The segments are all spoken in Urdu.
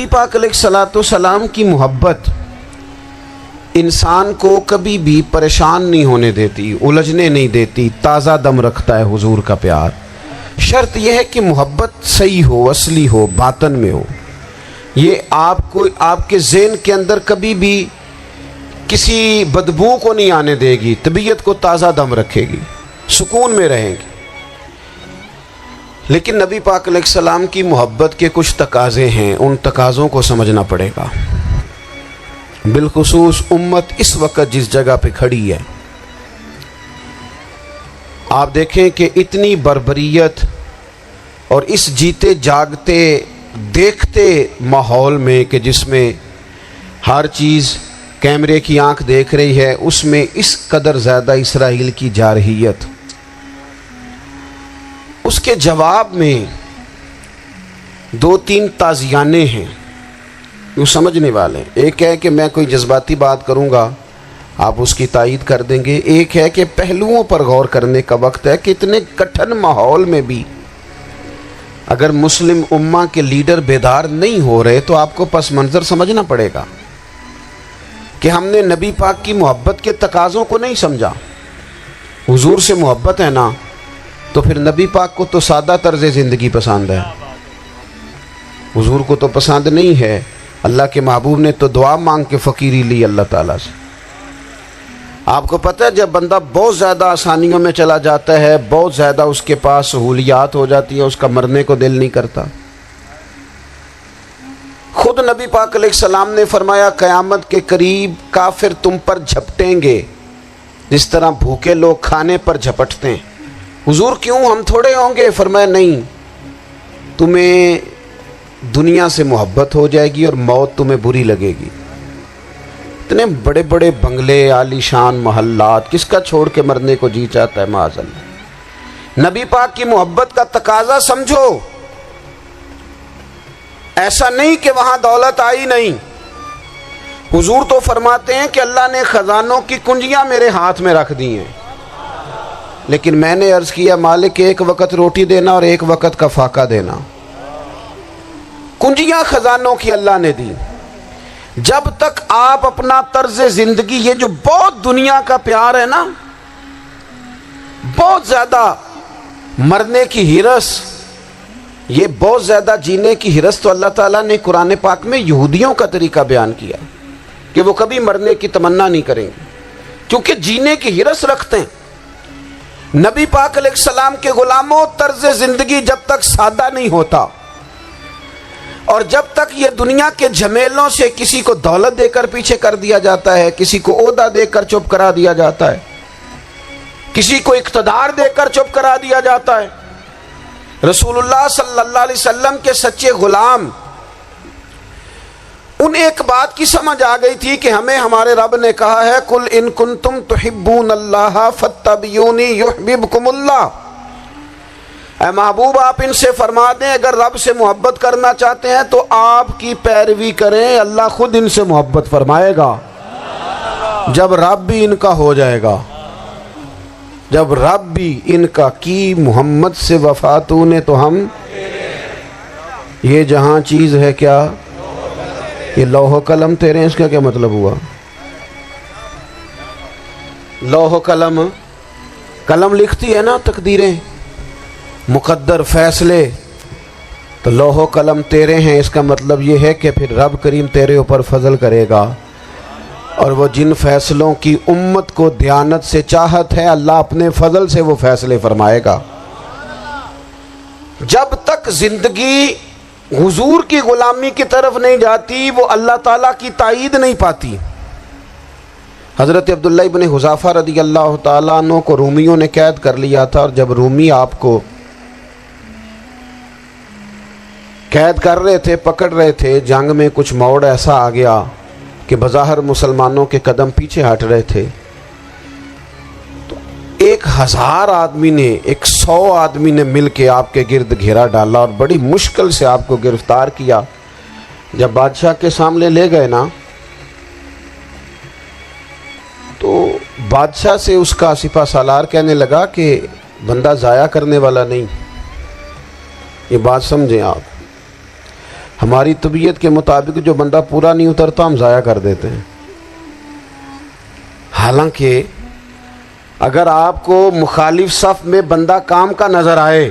نبی پاک علیہ الصلوۃ والسلام کی محبت انسان کو کبھی بھی پریشان نہیں ہونے دیتی، الجھنے نہیں دیتی، تازہ دم رکھتا ہے حضور کا پیار۔ شرط یہ ہے کہ محبت صحیح ہو، اصلی ہو، باطن میں ہو۔ یہ آپ کے ذہن کے اندر کبھی بھی کسی بدبو کو نہیں آنے دے گی، طبیعت کو تازہ دم رکھے گی، سکون میں رہیں گی۔ لیکن نبی پاک علیہ السلام کی محبت کے کچھ تقاضے ہیں، ان تقاضوں کو سمجھنا پڑے گا۔ بالخصوص امت اس وقت جس جگہ پہ کھڑی ہے، آپ دیکھیں کہ اتنی بربریت اور اس جیتے جاگتے دیکھتے ماحول میں کہ جس میں ہر چیز کیمرے کی آنکھ دیکھ رہی ہے، اس میں اس قدر زیادہ اسرائیل کی جارحیت، اس کے جواب میں دو تین تازیانے ہیں وہ سمجھنے والے۔ ایک ہے کہ میں کوئی جذباتی بات کروں گا، آپ اس کی تائید کر دیں گے۔ ایک ہے کہ پہلوؤں پر غور کرنے کا وقت ہے کہ اتنے کٹھن ماحول میں بھی اگر مسلم امہ کے لیڈر بیدار نہیں ہو رہے تو آپ کو پس منظر سمجھنا پڑے گا کہ ہم نے نبی پاک کی محبت کے تقاضوں کو نہیں سمجھا۔ حضور سے محبت ہے نا، تو پھر نبی پاک کو تو سادہ طرز زندگی پسند ہے، حضور کو تو پسند نہیں ہے۔ اللہ کے محبوب نے تو دعا مانگ کے فقیری لی اللہ تعالیٰ سے۔ آپ کو پتہ ہے جب بندہ بہت زیادہ آسانیوں میں چلا جاتا ہے، بہت زیادہ اس کے پاس سہولیات ہو جاتی ہے، اس کا مرنے کو دل نہیں کرتا۔ خود نبی پاک علیہ السلام نے فرمایا قیامت کے قریب کافر تم پر جھپٹیں گے جس طرح بھوکے لوگ کھانے پر جھپٹتے ہیں۔ حضور کیوں، ہم تھوڑے ہوں گے؟ فرمایا نہیں، تمہیں دنیا سے محبت ہو جائے گی اور موت تمہیں بری لگے گی۔ اتنے بڑے بڑے بنگلے، عالی شان محلات، کس کا چھوڑ کے مرنے کو جی چاہتا ہے معاذ اللہ۔ نبی پاک کی محبت کا تقاضا سمجھو، ایسا نہیں کہ وہاں دولت آئی نہیں۔ حضور تو فرماتے ہیں کہ اللہ نے خزانوں کی کنجیاں میرے ہاتھ میں رکھ دی ہیں، لیکن میں نے عرض کیا مالک ایک وقت روٹی دینا اور ایک وقت کا فاقہ دینا۔ کنجیاں خزانوں کی اللہ نے دی۔ جب تک آپ اپنا طرز زندگی، یہ جو بہت دنیا کا پیار ہے نا، بہت زیادہ مرنے کی ہرس، یہ بہت زیادہ جینے کی ہرس، تو اللہ تعالیٰ نے قرآن پاک میں یہودیوں کا طریقہ بیان کیا کہ وہ کبھی مرنے کی تمنا نہیں کریں گے کیونکہ جینے کی ہرس رکھتے ہیں۔ نبی پاک علیہ السلام کے غلاموں، طرز زندگی جب تک سادہ نہیں ہوتا اور جب تک یہ دنیا کے جھمیلوں سے کسی کو دولت دے کر پیچھے کر دیا جاتا ہے، کسی کو عہدہ دے کر چپ کرا دیا جاتا ہے، کسی کو اقتدار دے کر چپ کرا دیا جاتا ہے، رسول اللہ صلی اللہ علیہ وسلم کے سچے غلام ان ایک بات کی سمجھ آ گئی تھی کہ ہمیں ہمارے رب نے کہا ہے قل ان کنتم تحبون اللہ فاتبعونی یحببکم اللہ۔ اے محبوب آپ ان سے فرما دیں اگر رب سے محبت کرنا چاہتے ہیں تو آپ کی پیروی کریں، اللہ خود ان سے محبت فرمائے گا جب رب بھی ان کا ہو جائے گا، جب رب بھی ان کا کی محمد سے وفاتوں نے تو ہم یہ جہاں چیز ہے کیا، یہ لوح و قلم تیرے، اس کا کیا مطلب ہوا؟ لوح و قلم، قلم لکھتی ہے نا تقدیریں، مقدر فیصلے، تو لوح و قلم تیرے ہیں، اس کا مطلب یہ ہے کہ پھر رب کریم تیرے اوپر فضل کرے گا، اور وہ جن فیصلوں کی امت کو دیانت سے چاہت ہے اللہ اپنے فضل سے وہ فیصلے فرمائے گا۔ جب تک زندگی حضور کی غلامی کی طرف نہیں جاتی وہ اللہ تعالیٰ کی تائید نہیں پاتی۔ حضرت عبداللہ ابن حذافہ رضی اللہ تعالیٰ عنہ کو رومیوں نے قید کر لیا تھا، اور جب رومی آپ کو قید کر رہے تھے، پکڑ رہے تھے، جنگ میں کچھ موڑ ایسا آ گیا کہ بظاہر مسلمانوں کے قدم پیچھے ہٹ رہے تھے، تو 1000 آدمی نے 100 آدمی نے مل کے آپ کے گرد گھیرا ڈالا اور بڑی مشکل سے آپ کو گرفتار کیا۔ جب بادشاہ کے سامنے لے گئے نا تو بادشاہ سے اس کا سپہ سالار کہنے لگا کہ بندہ ضائع کرنے والا نہیں، یہ بات سمجھیں آپ۔ ہماری طبیعت کے مطابق جو بندہ پورا نہیں اترتا ہم ضائع کر دیتے ہیں. حالانکہ اگر آپ کو مخالف صف میں بندہ کام کا نظر آئے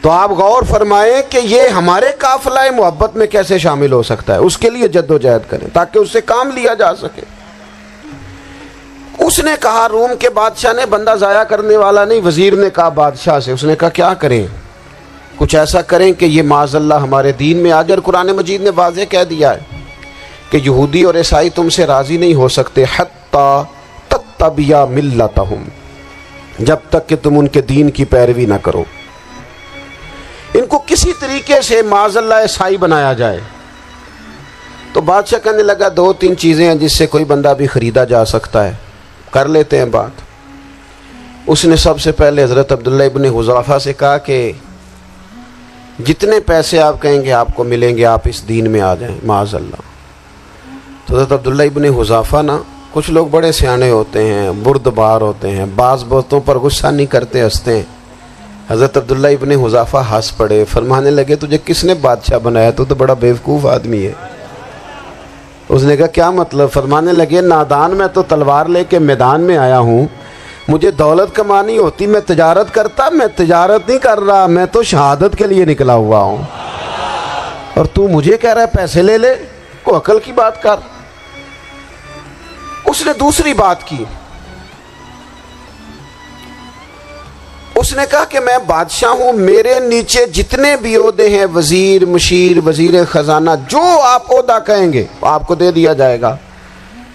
تو آپ غور فرمائیں کہ یہ ہمارے قافلہ محبت میں کیسے شامل ہو سکتا ہے. اس کے لیے جد و جہد کریں تاکہ اس سے کام لیا جا سکے. اس نے کہا روم کے بادشاہ نے بندہ ضائع کرنے والا نہیں. وزیر نے کہا بادشاہ سے, اس نے کہا کیا کریں؟ کچھ ایسا کریں کہ یہ معاذ اللہ ہمارے دین میں آ جائے. اور قرآن مجید نے واضح کہہ دیا ہے کہ یہودی اور عیسائی تم سے راضی نہیں ہو سکتے حتی تتبع ملتہم, جب تک کہ تم ان کے دین کی پیروی نہ کرو. ان کو کسی طریقے سے معاذ اللہ عیسائی بنایا جائے. تو بادشاہ کہنے لگا 2-3 چیزیں ہیں جس سے کوئی بندہ بھی خریدا جا سکتا ہے, کر لیتے ہیں بات. اس نے سب سے پہلے حضرت عبداللہ ابن حذافہ سے کہا کہ جتنے پیسے آپ کہیں گے آپ کو ملیں گے, آپ اس دین میں آ جائیں معاذ اللہ. تو حضرت عبداللہ ابن حذافہ نا, کچھ لوگ بڑے سیانے ہوتے ہیں, بردبار ہوتے ہیں, بعض باتوں پر غصہ نہیں کرتے, ہنستے ہیں. حضرت عبداللہ ابن حذافہ ہنس پڑے, فرمانے لگے تجھے کس نے بادشاہ بنایا, تو بڑا بیوقوف آدمی ہے. اس نے کہا کیا مطلب؟ فرمانے لگے نادان میں تو تلوار لے کے میدان میں آیا ہوں, مجھے دولت کمانی ہوتی میں تجارت کرتا, میں تجارت نہیں کر رہا, میں تو شہادت کے لیے نکلا ہوا ہوں. اور تو مجھے کہہ رہا ہے پیسے لے لے, کو عقل کی بات کر. اس نے دوسری بات کی, اس نے کہا کہ میں بادشاہ ہوں, میرے نیچے جتنے بھی عہدے ہیں, وزیر, مشیر, وزیر خزانہ, جو آپ عہدہ کہیں گے آپ کو دے دیا جائے گا,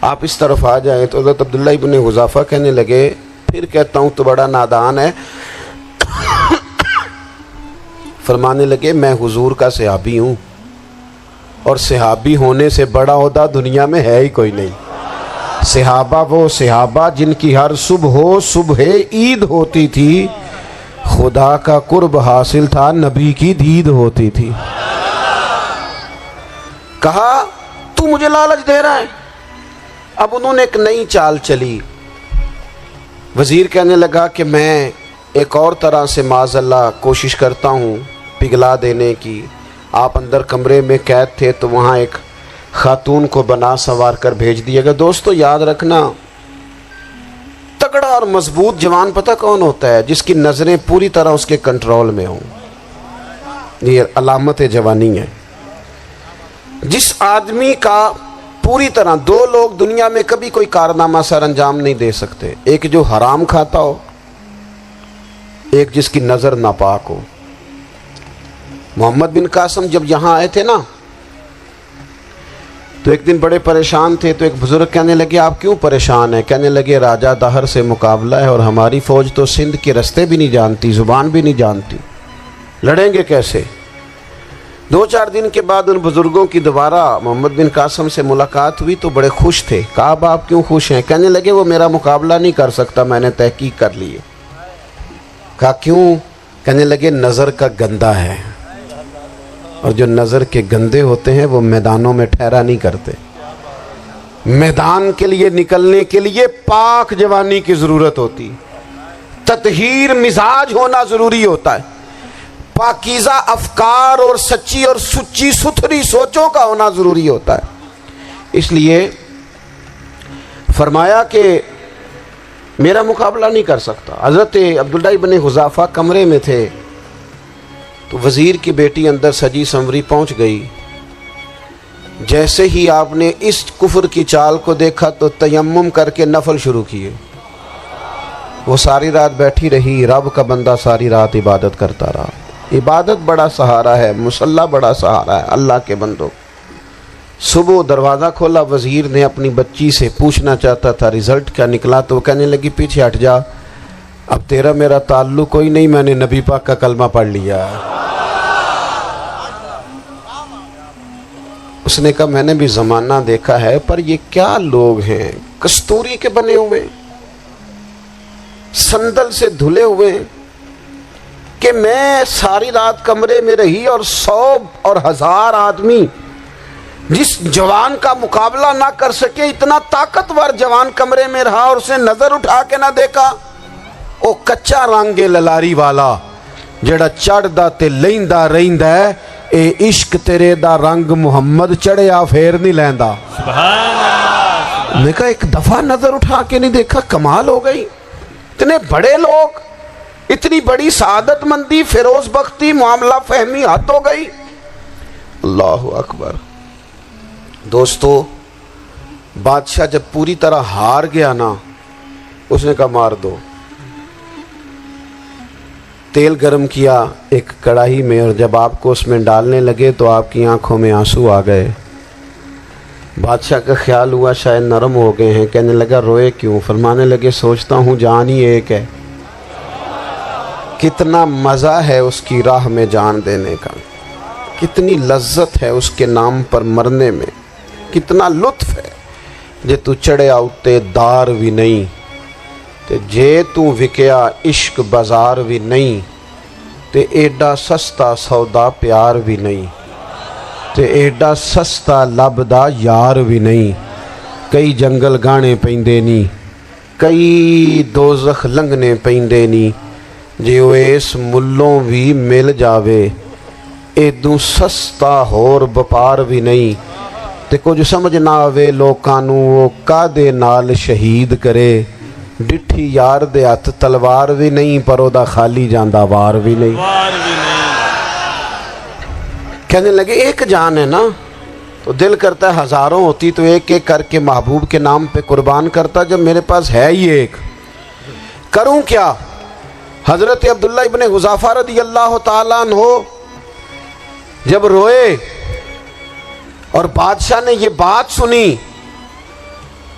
آپ اس طرف آ جائیں. تو حضرت عبداللہ ابن حذافہ کہنے لگے پھر کہتا ہوں تو بڑا نادان ہے. فرمانے لگے میں حضور کا صحابی ہوں, اور صحابی ہونے سے بڑا عہدہ دنیا میں ہے ہی کوئی نہیں. صحابہ وہ صحابہ جن کی ہر صبح عید ہوتی تھی, خدا کا قرب حاصل تھا, نبی کی دید ہوتی تھی. کہا تو مجھے لالچ دے رہا ہے. اب انہوں نے ایک نئی چال چلی. وزیر کہنے لگا کہ میں ایک اور طرح سے معاذ اللہ کوشش کرتا ہوں پگھلا دینے کی. آپ اندر کمرے میں قید تھے تو وہاں ایک خاتون کو بنا سنوار کر بھیج دیا گیا. دوستو یاد رکھنا, تگڑا اور مضبوط جوان پتہ کون ہوتا ہے؟ جس کی نظریں پوری طرح اس کے کنٹرول میں ہوں. یہ علامت جوانی ہے. جس آدمی کا پوری طرح, 2 لوگ دنیا میں کبھی کوئی کارنامہ سر انجام نہیں دے سکتے, ایک جو حرام کھاتا ہو, ایک جس کی نظر ناپاک ہو. محمد بن قاسم جب یہاں آئے تھے نا تو ایک دن بڑے پریشان تھے. تو ایک بزرگ کہنے لگے آپ کیوں پریشان ہیں؟ کہنے لگے راجہ دہر سے مقابلہ ہے, اور ہماری فوج تو سندھ کے رستے بھی نہیں جانتی, زبان بھی نہیں جانتی, لڑیں گے کیسے؟ 2-4 دن کے بعد ان بزرگوں کی دوبارہ محمد بن قاسم سے ملاقات ہوئی تو بڑے خوش تھے. کہا اب آپ کیوں خوش ہیں؟ کہنے لگے وہ میرا مقابلہ نہیں کر سکتا, میں نے تحقیق کر لی ہے. کہا کیوں؟ کہنے لگے نظر کا گندہ ہے, اور جو نظر کے گندے ہوتے ہیں وہ میدانوں میں ٹھہرا نہیں کرتے. میدان کے لیے نکلنے کے لیے پاک جوانی کی ضرورت ہوتی, تطہیر مزاج ہونا ضروری ہوتا ہے, پاکیزہ افکار اور سچی اور سچی ستھری سوچوں کا ہونا ضروری ہوتا ہے. اس لیے فرمایا کہ میرا مقابلہ نہیں کر سکتا. حضرت عبداللہ ابن حذافہ کمرے میں تھے تو وزیر کی بیٹی اندر سجی سنوری پہنچ گئی. جیسے ہی آپ نے اس کفر کی چال کو دیکھا تو تیمم کر کے نفل شروع کیے. وہ ساری رات بیٹھی رہی, رب کا بندہ ساری رات عبادت کرتا رہا. عبادت بڑا سہارا ہے, مصلی بڑا سہارا ہے اللہ کے بندوں. صبح دروازہ کھولا, وزیر نے اپنی بچی سے پوچھنا چاہتا تھا رزلٹ کیا نکلا, تو وہ کہنے لگی پیچھے ہٹ جا, اب تیرا میرا تعلق کوئی نہیں, میں نے نبی پاک کا کلمہ پڑھ لیا. اس نے کہا میں نے بھی زمانہ دیکھا ہے, پر یہ کیا لوگ ہیں, کستوری کے بنے ہوئے, سندل سے دھلے ہوئے, کہ میں ساری رات کمرے میں رہی اور 100 اور 1000 آدمی جس جوان کا مقابلہ نہ کر سکے, اتنا طاقتور جوان کمرے میں رہا اور اسے نظر اٹھا کے نہ دیکھا. او کچا رنگ للاری والا جڑا چڑھدا تے لیندا رہندا ہے, اے عشق تیرے دا رنگ محمد چڑھیا پھر نہیں لیندا۔ میں کہا ایک دفعہ نظر اٹھا کے نہیں دیکھا؟ کمال ہو گئی، اتنے بڑے لوگ، اتنی بڑی سعادت مندی، فیروز بختی، معاملہ فہمی حد ہو گئی۔ اللہ اکبر۔ دوستو بادشاہ جب پوری طرح ہار گیا نا، اس نے کہا مار دو۔ تیل گرم کیا ایک کڑاہی میں، اور جب آپ کو اس میں ڈالنے لگے تو آپ کی آنکھوں میں آنسو آ گئے۔ بادشاہ کا خیال ہوا شاید نرم ہو گئے ہیں، کہنے لگا روئے کیوں؟ فرمانے لگے سوچتا ہوں جان ہی ایک ہے، کتنا مزہ ہے اس کی راہ میں جان دینے کا، کتنی لذت ہے اس کے نام پر مرنے میں، کتنا لطف ہے۔ جے تو چڑھیا اتے دار بھی نہیں تے جے تو وکیا عشق بازار بھی نہیں تے ایڈا سستا سودا پیار بھی نہیں تے ایڈا سستا لبدا یار بھی نہیں۔ کئی جنگل گانے پیندے نہیں، کئی دوزخ لنگنے پیندے نہیں، جے وہ اس ملوں بھی مل جاوے ایدوں سستا ہور بپار بھی نہیں۔ تے کچھ سمجھ نہ آوے لوکانوں وہ کادے نال شہید کرے، ڈٹھی یار دے ہاتھ تلوار بھی نہیں پر او دا خالی جاندہ وار بھی نہیں۔ کہنے لگے ایک جان ہے نا، تو دل کرتا ہے ہزاروں ہوتی تو ایک ایک کر کے محبوب کے نام پہ قربان کرتا، جب میرے پاس ہے ہی ایک، کروں کیا؟ حضرت عبداللہ ابن حذافہ رضی اللہ تعالیٰ عنہ جب روئے اور بادشاہ نے یہ بات سنی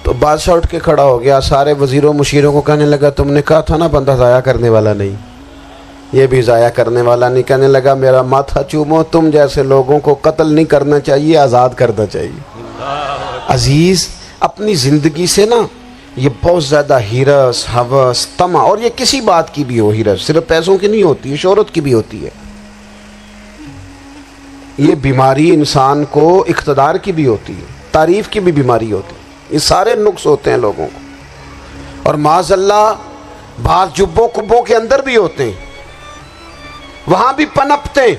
تو بادشاہ اٹھ کے کھڑا ہو گیا، سارے وزیروں مشیروں کو کہنے لگا تم نے کہا تھا نا بندہ ضائع کرنے والا نہیں، یہ بھی ضائع کرنے والا نہیں۔ کہنے لگا میرا ماتھا چومو، تم جیسے لوگوں کو قتل نہیں کرنا چاہیے، آزاد کرنا چاہیے۔ عزیز اپنی زندگی سے نا یہ بہت زیادہ ہرس، ہوس، طمع، اور یہ کسی بات کی بھی ہو، ہرس صرف پیسوں کی نہیں ہوتی ہے، شہرت کی بھی ہوتی ہے، یہ بیماری انسان کو اقتدار کی بھی ہوتی ہے، تعریف کی بھی بیماری ہوتی ہے، یہ سارے نقص ہوتے ہیں لوگوں کو، اور معاذ اللہ بعض جبوں کبوں کے اندر بھی ہوتے ہیں، وہاں بھی پنپتے ہیں۔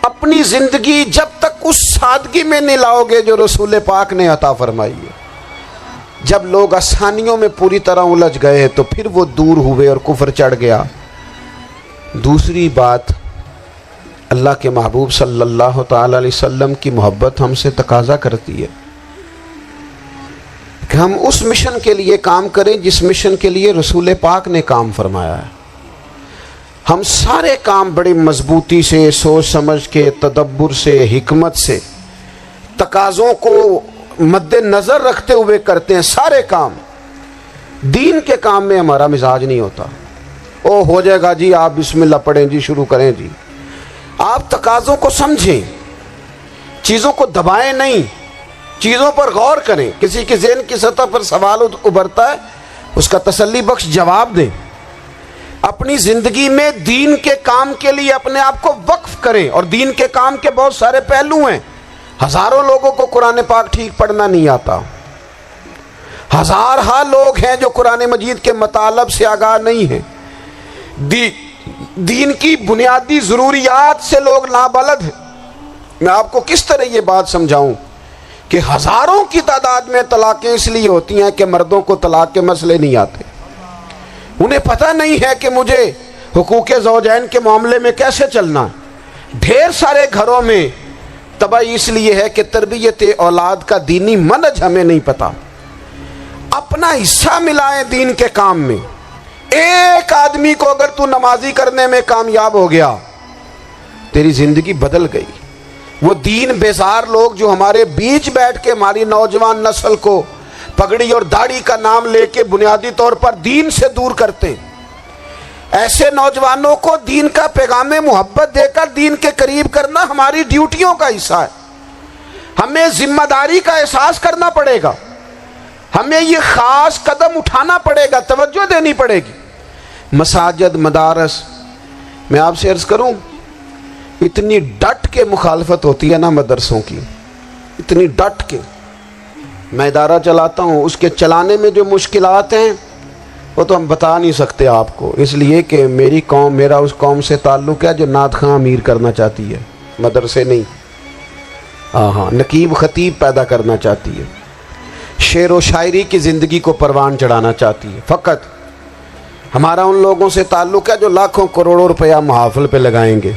اپنی زندگی جب تک اس سادگی میں نہیں لاؤ گے جو رسول پاک نے عطا فرمائی ہے، جب لوگ آسانیوں میں پوری طرح الجھ گئے تو پھر وہ دور ہوئے اور کفر چڑھ گیا۔ دوسری بات، اللہ کے محبوب صلی اللہ تعالی علیہ وسلم کی محبت ہم سے تقاضا کرتی ہے کہ ہم اس مشن کے لیے کام کریں جس مشن کے لیے رسول پاک نے کام فرمایا ہے۔ ہم سارے کام بڑی مضبوطی سے، سوچ سمجھ کے، تدبر سے، حکمت سے، تقاضوں کو مد نظر رکھتے ہوئے کرتے ہیں سارے کام۔ دین کے کام میں ہمارا مزاج نہیں ہوتا، او ہو جائے گا جی، آپ بسم اللہ پڑھیں جی، شروع کریں جی۔ آپ تقاضوں کو سمجھیں، چیزوں کو دبائیں نہیں، چیزوں پر غور کریں۔ کسی کے ذہن کی سطح پر سوال ابھرتا ہے، اس کا تسلی بخش جواب دیں۔ اپنی زندگی میں دین کے کام کے لیے اپنے آپ کو وقف کریں، اور دین کے کام کے بہت سارے پہلو ہیں۔ ہزاروں لوگوں کو قرآن پاک ٹھیک پڑھنا نہیں آتا، ہزارہا لوگ ہیں جو قرآن مجید کے مطالب سے آگاہ نہیں ہیں، دین کی بنیادی ضروریات سے لوگ نابلد ہیں۔ میں آپ کو کس طرح یہ بات سمجھاؤں کہ ہزاروں کی تعداد میں طلاقیں اس لیے ہوتی ہیں کہ مردوں کو طلاق کے مسئلے نہیں آتے، انہیں پتہ نہیں ہے کہ مجھے حقوق زوجین کے معاملے میں کیسے چلنا ہے۔ ڈھیر سارے گھروں میں تباہی اس لیے ہے کہ تربیت اولاد کا دینی منہج ہمیں نہیں پتہ۔ اپنا حصہ ملائیں دین کے کام میں۔ ایک آدمی کو اگر تو نمازی کرنے میں کامیاب ہو گیا، تیری زندگی بدل گئی۔ وہ دین بیزار لوگ جو ہمارے بیچ بیٹھ کے ہماری نوجوان نسل کو پگڑی اور داڑھی کا نام لے کے بنیادی طور پر دین سے دور کرتے ہیں، ایسے نوجوانوں کو دین کا پیغام محبت دے کر دین کے قریب کرنا ہماری ڈیوٹیوں کا حصہ ہے۔ ہمیں ذمہ داری کا احساس کرنا پڑے گا، ہمیں یہ خاص قدم اٹھانا پڑے گا، توجہ دینی پڑے گی۔ مساجد، مدارس، میں آپ سے عرض کروں، اتنی ڈٹ کے مخالفت ہوتی ہے نا مدرسوں کی، اتنی ڈٹ کے۔ میں ادارہ چلاتا ہوں، اس کے چلانے میں جو مشکلات ہیں وہ تو ہم بتا نہیں سکتے آپ کو، اس لیے کہ میری قوم، میرا اس قوم سے تعلق ہے جو نعت خواں امیر کرنا چاہتی ہے۔ مدرسے نہیں. ہاں نقیب خطیب پیدا کرنا چاہتی ہے, شعر و شاعری کی زندگی کو پروان چڑھانا چاہتی ہے. فقط ہمارا ان لوگوں سے تعلق ہے جو لاکھوں کروڑوں روپیہ محافل پہ لگائیں گے,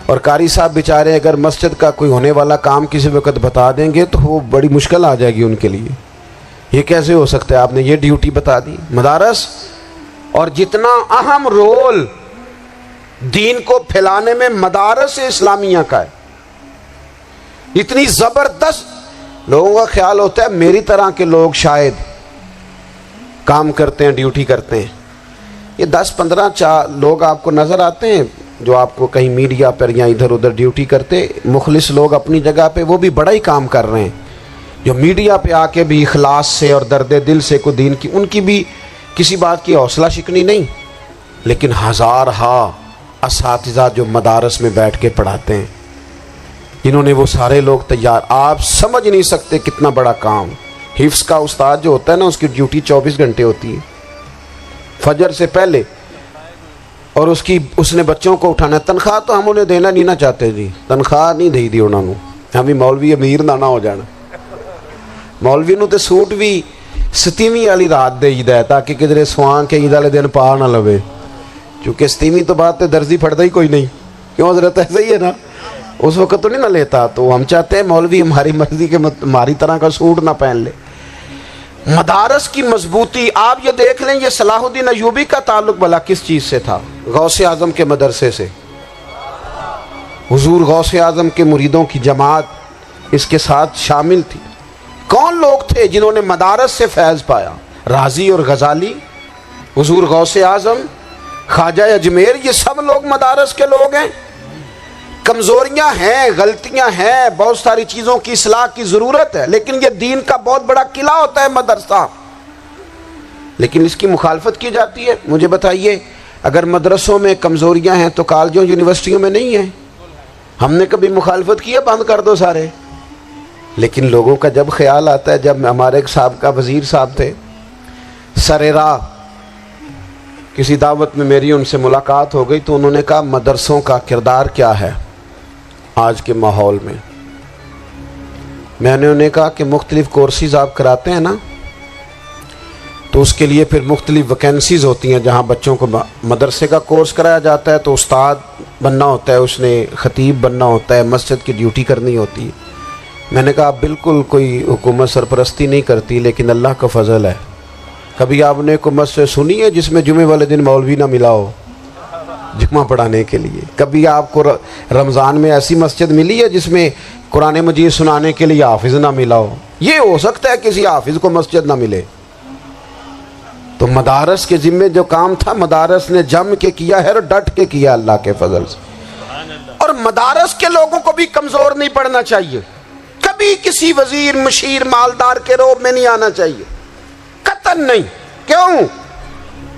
اور قاری صاحب بیچارے اگر مسجد کا کوئی ہونے والا کام کسی وقت بتا دیں گے تو وہ بڑی مشکل آ جائے گی ان کے لیے. یہ کیسے ہو سکتا ہے, آپ نے یہ ڈیوٹی بتا دی. مدارس اور جتنا اہم رول دین کو پھیلانے میں مدارس اسلامیہ کا ہے, اتنی زبردست. لوگوں کا خیال ہوتا ہے میری طرح کے لوگ شاید کام کرتے ہیں, ڈیوٹی کرتے ہیں. یہ 10-15 لوگ آپ کو نظر آتے ہیں جو آپ کو کہیں میڈیا پر یا ادھر ادھر ڈیوٹی کرتے, مخلص لوگ اپنی جگہ پہ, وہ بھی بڑا ہی کام کر رہے ہیں. جو میڈیا پہ آ کے بھی اخلاص سے اور درد دل سے کو دین کی, ان کی بھی کسی بات کی حوصلہ شکنی نہیں. لیکن ہزارہا اساتذہ جو مدارس میں بیٹھ کے پڑھاتے ہیں, جنہوں نے وہ سارے لوگ تیار, آپ سمجھ نہیں سکتے کتنا بڑا کام. حفظ کا استاد جو ہوتا ہے نا, اس کی ڈیوٹی 24 گھنٹے ہوتی ہے فجر سے پہلے, اور اس نے بچوں کو اٹھانا ہے. تنخواہ تو ہم انہیں دینا نہیں نہ چاہتے جی, تنخواہ نہیں دئی دی انہوں نے. ہمیں مولوی امیر نہ ہو جانا, مولوی نو تے سوٹ بھی 27ویں والی رات دے ہے تاکہ کدھر سوان کے عید والے دن پا نہ لوے, کیونکہ 27ویں تو بعد تے درزی پھڑتا ہی کوئی نہیں. کیوں حضرت, ایسا ہی ہے نا, اس وقت تو نہیں نہ لیتا. تو ہم چاہتے ہیں مولوی ہماری مرضی کے ہماری طرح کا سوٹ نہ پہن لے. مدارس کی مضبوطی آپ یہ دیکھ لیں, یہ صلاح الدین ایوبی کا تعلق بھلا کس چیز سے تھا؟ غوث اعظم کے مدرسے سے. حضور غوث اعظم کے مریدوں کی جماعت اس کے ساتھ شامل تھی. کون لوگ تھے جنہوں نے مدارس سے فیض پایا؟ رازی اور غزالی, حضور غوث اعظم, خواجہ اجمیر, یہ سب لوگ مدارس کے لوگ ہیں. کمزوریاں ہیں, غلطیاں ہیں, بہت ساری چیزوں کی اصلاح کی ضرورت ہے, لیکن یہ دین کا بہت بڑا قلعہ ہوتا ہے مدرسہ. لیکن اس کی مخالفت کی جاتی ہے. مجھے بتائیے, اگر مدرسوں میں کمزوریاں ہیں تو کالجوں یونیورسٹیوں میں نہیں ہیں؟ ہم نے کبھی مخالفت کی ہے بند کر دو سارے؟ لیکن لوگوں کا جب خیال آتا ہے, جب ہمارے ایک سابقہ وزیر صاحب تھے سر راہ, کسی دعوت میں میری ان سے ملاقات ہو گئی تو انہوں نے کہا مدرسوں کا کردار کیا ہے آج کے ماحول میں. میں نے انہیں کہا کہ مختلف کورسز آپ کراتے ہیں نا, تو اس کے لیے پھر مختلف ویکنسیز ہوتی ہیں جہاں بچوں کو مدرسے کا کورس کرایا جاتا ہے, تو استاد بننا ہوتا ہے, اس نے خطیب بننا ہوتا ہے, مسجد کی ڈیوٹی کرنی ہوتی ہے. میں نے کہا بالکل کوئی حکومت سرپرستی نہیں کرتی, لیکن اللہ کا فضل ہے. کبھی آپ نے کوئی مسجد سنی ہے جس میں جمعے والے دن مولوی نہ ملا ہو جمعہ پڑھانے کے لیے؟ کبھی آپ کو رمضان میں ایسی مسجد ملی ہے جس میں قرآن مجید سنانے کے لیے حافظ نہ ملا ہو؟ یہ ہو سکتا ہے کسی حافظ کو مسجد نہ ملے. تو مدارس کے ذمے جو کام تھا مدارس نے جم کے کیا ہے اور ڈٹ کے کیا اللہ کے فضل سے. اور مدارس کے لوگوں کو بھی کمزور نہیں پڑنا چاہیے, کبھی کسی وزیر مشیر مالدار کے روب میں نہیں آنا چاہیے, قطعاً نہیں. کیوں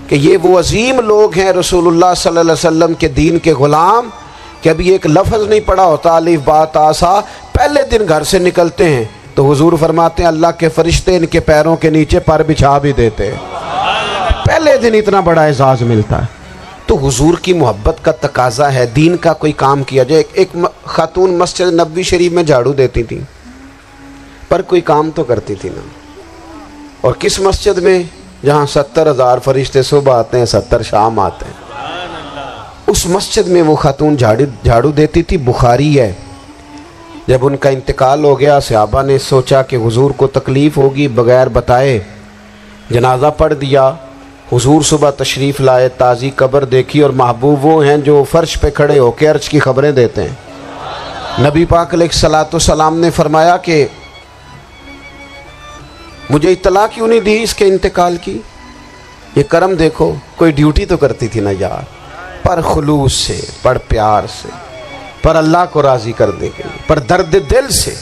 کہ یہ وہ عظیم لوگ ہیں رسول اللہ صلی اللہ علیہ وسلم کے دین کے غلام, کہ ابھی ایک لفظ نہیں پڑا ہوتا الف با تا سا, پہلے دن گھر سے نکلتے ہیں تو حضور فرماتے ہیں اللہ کے فرشتے ان کے پیروں کے نیچے پر بچھا بھی دیتے ہیں. پہلے دن اتنا بڑا اعزاز ملتا ہے. تو حضور کی محبت کا تقاضا ہے دین کا کوئی کام کیا جائے. ایک خاتون مسجد نبوی شریف میں جھاڑو دیتی تھی, پر کوئی کام تو کرتی تھی نا. اور کس مسجد میں؟ جہاں 70,000 فرشتے صبح آتے ہیں 70 شام آتے ہیں. اس مسجد میں وہ خاتون جھاڑو دیتی تھی. بخاری ہے, جب ان کا انتقال ہو گیا صحابہ نے سوچا کہ حضور کو تکلیف ہوگی, بغیر بتائے جنازہ پڑھ دیا. حضور صبح تشریف لائے, تازی قبر دیکھی, اور محبوب وہ ہیں جو فرش پہ کھڑے ہو کے عرش کی خبریں دیتے ہیں. نبی پاک علیہ الصلوۃ والسلام نے فرمایا کہ مجھے اطلاع کیوں نہیں دی اس کے انتقال کی؟ یہ کرم دیکھو, کوئی ڈیوٹی تو کرتی تھی نا یار, پر خلوص سے, پر پیار سے, پر اللہ کو راضی کرنے کے لیے, پر درد دل سے.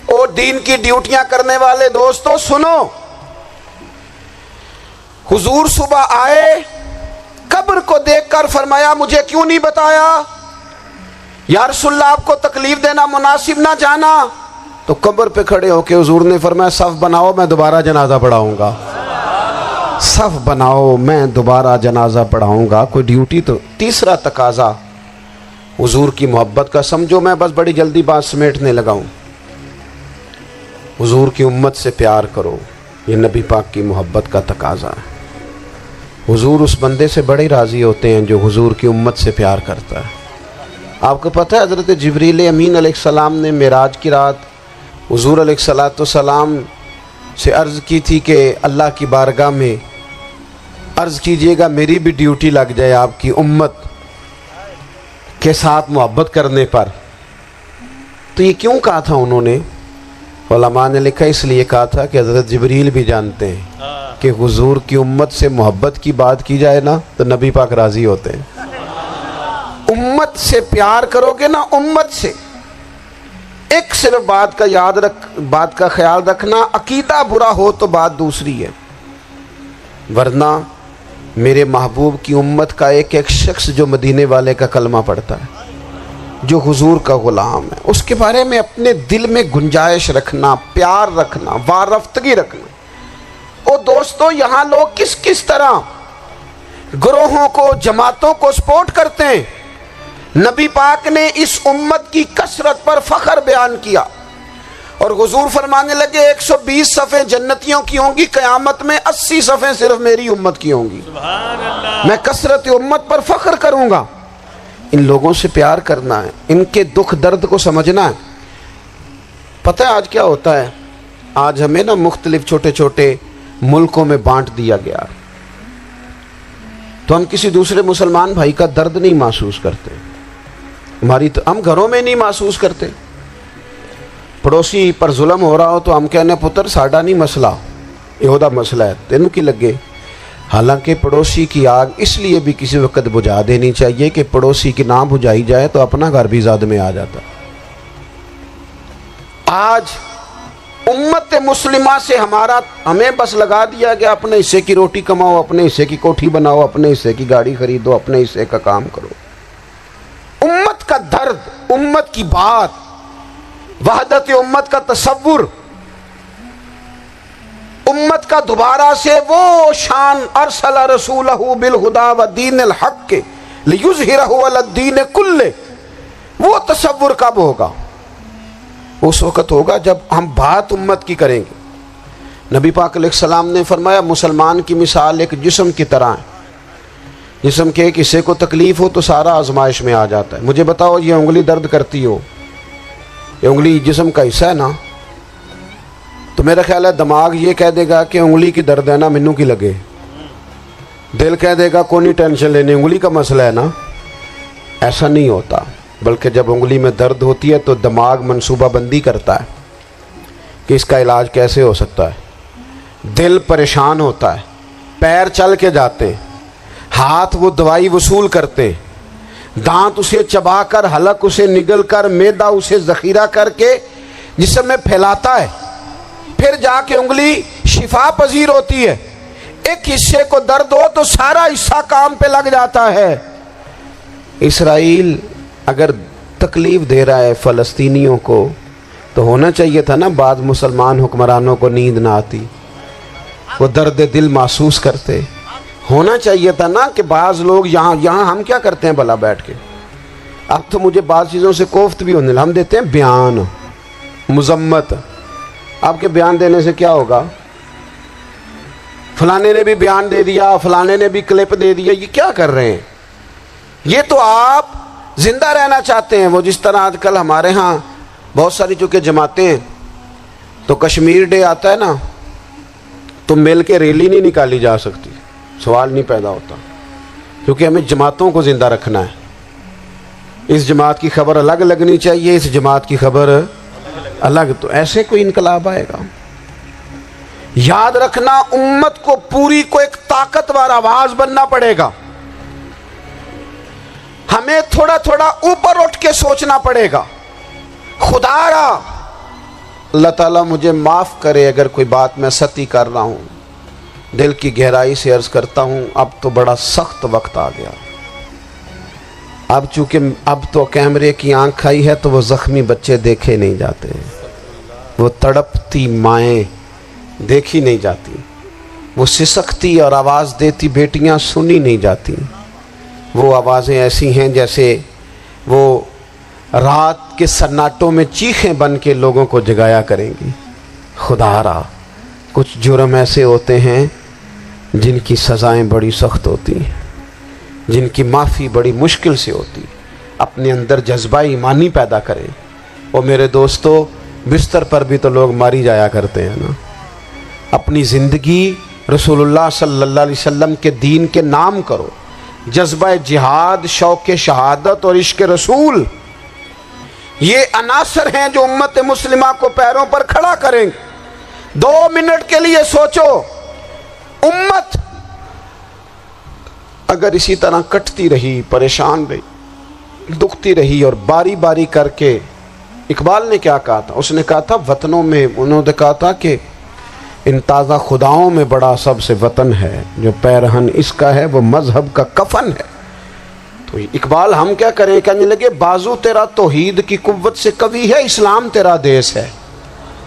اور دین کی ڈیوٹیاں کرنے والے دوستو سنو, حضور صبح آئے, قبر کو دیکھ کر فرمایا مجھے کیوں نہیں بتایا؟ یا رسول اللہ آپ کو تکلیف دینا مناسب نہ جانا. تو قبر پہ کھڑے ہو کے حضور نے فرمایا صف بناؤ, میں دوبارہ جنازہ پڑھاؤں گا. صف بناؤ, میں دوبارہ جنازہ پڑھاؤں گا. کوئی ڈیوٹی تو. تیسرا تقاضا حضور کی محبت کا سمجھو، میں بس بڑی جلدی بات سمیٹنے لگا ہوں. حضور کی امت سے پیار کرو، یہ نبی پاک کی محبت کا تقاضا ہے. حضور اس بندے سے بڑے راضی ہوتے ہیں جو حضور کی امت سے پیار کرتا ہے. آپ کو پتہ ہے حضرت جبریل امین علیہ السلام نے معراج کی رات حضور علیہ السلام سے عرض کی تھی کہ اللہ کی بارگاہ میں عرض کیجئے گا میری بھی ڈیوٹی لگ جائے آپ کی امت کے ساتھ محبت کرنے پر. تو یہ کیوں کہا تھا انہوں نے؟ علماء نے لکھا اس لیے کہا تھا کہ حضرت جبریل بھی جانتے ہیں کہ حضور کی امت سے محبت کی بات کی جائے نا تو نبی پاک راضی ہوتے ہیں. امت سے پیار کرو گے نا، امت سے. ایک صرف بات کا خیال رکھنا، عقیدہ برا ہو تو بات دوسری ہے، ورنہ میرے محبوب کی امت کا ایک ایک شخص جو مدینے والے کا کلمہ پڑھتا ہے، جو حضور کا غلام ہے، اس کے بارے میں اپنے دل میں گنجائش رکھنا، پیار رکھنا، وارفتگی رکھنا. اور دوستو یہاں لوگ کس طرح گروہوں کو، جماعتوں کو سپورٹ کرتے ہیں. نبی پاک نے اس امت کی کثرت پر فخر بیان کیا اور حضور فرمانے لگے 120 صفیں جنتیوں کی ہوں گی، قیامت میں 80 صفیں صرف میری امت کی ہوں گی. میں کثرت امت پر فخر کروں گا. ان لوگوں سے پیار کرنا ہے، ان کے دکھ درد کو سمجھنا ہے. پتہ ہے آج کیا ہوتا ہے؟ آج ہمیں نا مختلف چھوٹے چھوٹے ملکوں میں بانٹ دیا گیا تو ہم کسی دوسرے مسلمان بھائی کا درد نہیں محسوس کرتے. ہم گھروں میں نہیں محسوس کرتے. پڑوسی پر ظلم ہو رہا ہو تو ہم کہنے پتر ساڈا نہیں مسئلہ، یہ مسئلہ ہے، تینوں کی لگے. حالانکہ پڑوسی کی آگ اس لیے بھی کسی وقت بجھا دینی چاہیے کہ پڑوسی کی نہ بجھائی جائے تو اپنا گھر بھی زاد میں آ جاتا. آج امت مسلمہ سے ہمیں بس لگا دیا گیا اپنے حصے کی روٹی کماؤ، اپنے حصے کی کوٹھی بناؤ، اپنے حصے کی گاڑی خریدو، اپنے حصے کا کام کرو. امت کا درد، امت کی بات، وحدت امت کا تصور، امت کا دوبارہ سے وہ شان ارسل رسولہ بالہدی ودین الحق لیظہرہ علی الدین کلہ، وہ تصور کب ہوگا؟ اس وقت ہوگا جب ہم بات امت کی کریں گے. نبی پاک علیہ السلام نے فرمایا مسلمان کی مثال ایک جسم کی طرح ہے. جسم کے ایک حصے کو تکلیف ہو تو سارا آزمائش میں آ جاتا ہے. مجھے بتاؤ یہ انگلی درد کرتی ہو، یہ انگلی جسم کا حصہ ہے نا، تو میرا خیال ہے دماغ یہ کہہ دے گا کہ انگلی کی درد ہے نا مینوں کی لگے. دل کہہ دے گا کوئی نہیں ٹینشن لینے، انگلی کا مسئلہ ہے نا. ایسا نہیں ہوتا، بلکہ جب انگلی میں درد ہوتی ہے تو دماغ منصوبہ بندی کرتا ہے کہ اس کا علاج کیسے ہو سکتا ہے. دل پریشان ہوتا ہے، پیر چل کے جاتے، ہاتھ وہ دوائی وصول کرتے، دانت اسے چبا کر، حلق اسے نگل کر، معدہ اسے ذخیرہ کر کے جسم میں پھیلاتا ہے، پھر جا کے انگلی شفا پذیر ہوتی ہے. ایک حصے کو درد ہو تو سارا حصہ کام پہ لگ جاتا ہے. اسرائیل اگر تکلیف دے رہا ہے فلسطینیوں کو تو ہونا چاہیے تھا نا بعض مسلمان حکمرانوں کو نیند نہ آتی، وہ درد دل محسوس کرتے. ہونا چاہیے تھا نا کہ بعض لوگ یہاں ہم کیا کرتے ہیں بھلا بیٹھ کے، اب تو مجھے بعض چیزوں سے کوفت بھی ہونے لگا. ہم دیتے ہیں بیان، مذمت. آپ کے بیان دینے سے کیا ہوگا؟ فلانے نے بھی بیان دے دیا، فلانے نے بھی کلپ دے دیا. یہ کیا کر رہے ہیں؟ یہ تو آپ زندہ رہنا چاہتے ہیں. وہ جس طرح آج کل ہمارے ہاں بہت ساری چونکہ جماعتیں ہیں تو کشمیر ڈے آتا ہے نا تو مل کے ریلی نہیں نکالی جا سکتی، سوال نہیں پیدا ہوتا، کیونکہ ہمیں جماعتوں کو زندہ رکھنا ہے. اس جماعت کی خبر الگ لگنی چاہیے، اس جماعت کی خبر الگ. تو ایسے کوئی انقلاب آئے گا؟ یاد رکھنا امت کو پوری کو ایک طاقتور آواز بننا پڑے گا. ہمیں تھوڑا تھوڑا اوپر اٹھ کے سوچنا پڑے گا. خدا را اللہ تعالیٰ مجھے معاف کرے اگر کوئی بات میں سطحی کر رہا ہوں. دل کی گہرائی سے عرض کرتا ہوں اب تو بڑا سخت وقت آ گیا. اب چونکہ اب تو کیمرے کی آنکھ آئی ہے تو وہ زخمی بچے دیکھے نہیں جاتے، وہ تڑپتی مائیں دیکھی نہیں جاتی، وہ سسکتی اور آواز دیتی بیٹیاں سنی نہیں جاتی. وہ آوازیں ایسی ہیں جیسے وہ رات کے سناٹوں میں چیخیں بن کے لوگوں کو جگایا کریں گی۔ خدا را کچھ جرم ایسے ہوتے ہیں جن کی سزائیں بڑی سخت ہوتی ہیں، جن کی معافی بڑی مشکل سے ہوتی۔ اپنے اندر جذبہ ایمانی پیدا کریں۔ اور میرے دوستو، بستر پر بھی تو لوگ ماری جایا کرتے ہیں نا۔ اپنی زندگی رسول اللہ صلی اللہ علیہ وسلم کے دین کے نام کرو۔ جذبہ جہاد، شوق شہادت اور عشق رسول، یہ عناصر ہیں جو امت مسلمہ کو پیروں پر کھڑا کریں گے۔ 2 منٹ کے لیے سوچو، امت اگر اسی طرح کٹتی رہی، پریشان رہی، دکھتی رہی، اور باری باری کر کے، اقبال نے کیا کہا تھا؟ اس نے کہا تھا وطنوں میں، انہوں نے کہا تھا کہ ان تازہ خداؤں میں بڑا سب سے وطن ہے، جو پیرہن اس کا ہے وہ مذہب کا کفن ہے۔ تو اقبال ہم کیا کریں؟ کہنے لگے بازو تیرا توحید کی قوت سے قوی ہے، اسلام تیرا دیس ہے،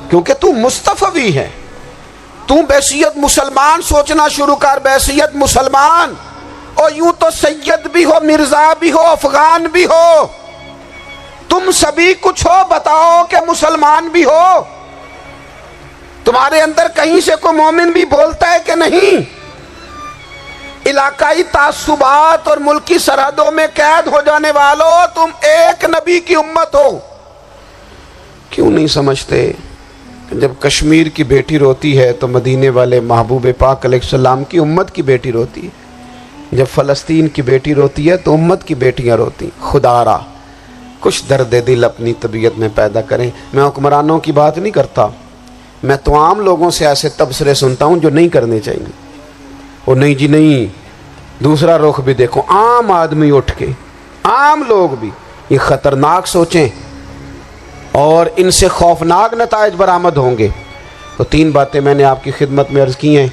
کیونکہ تو مصطفی ہے۔ تو بحیثیت مسلمان سوچنا شروع کر، بحیثیت مسلمان، اور یوں تو سید بھی ہو، مرزا بھی ہو، افغان بھی ہو، تم سبھی کچھ ہو، بتاؤ کہ مسلمان بھی ہو۔ تمہارے اندر کہیں سے کوئی مومن بھی بولتا ہے کہ نہیں؟ علاقائی تعصبات اور ملکی سرحدوں میں قید ہو جانے والوں، تم ایک نبی کی امت ہو۔ کیوں نہیں سمجھتے کہ جب کشمیر کی بیٹی روتی ہے تو مدینے والے محبوب پاک علیہ السلام کی امت کی بیٹی روتی ہے، جب فلسطین کی بیٹی روتی ہے تو امت کی بیٹیاں روتی۔ خدا را کچھ درد دل اپنی طبیعت میں پیدا کریں۔ میں حکمرانوں کی بات نہیں کرتا، میں تو عام لوگوں سے ایسے تبصرے سنتا ہوں جو نہیں کرنے چاہیے۔ اور نہیں جی نہیں، دوسرا رخ بھی دیکھو، عام آدمی اٹھ کے، عام لوگ بھی یہ خطرناک سوچیں اور ان سے خوفناک نتائج برآمد ہوں گے۔ تو 3 باتیں میں نے آپ کی خدمت میں عرض کی ہیں۔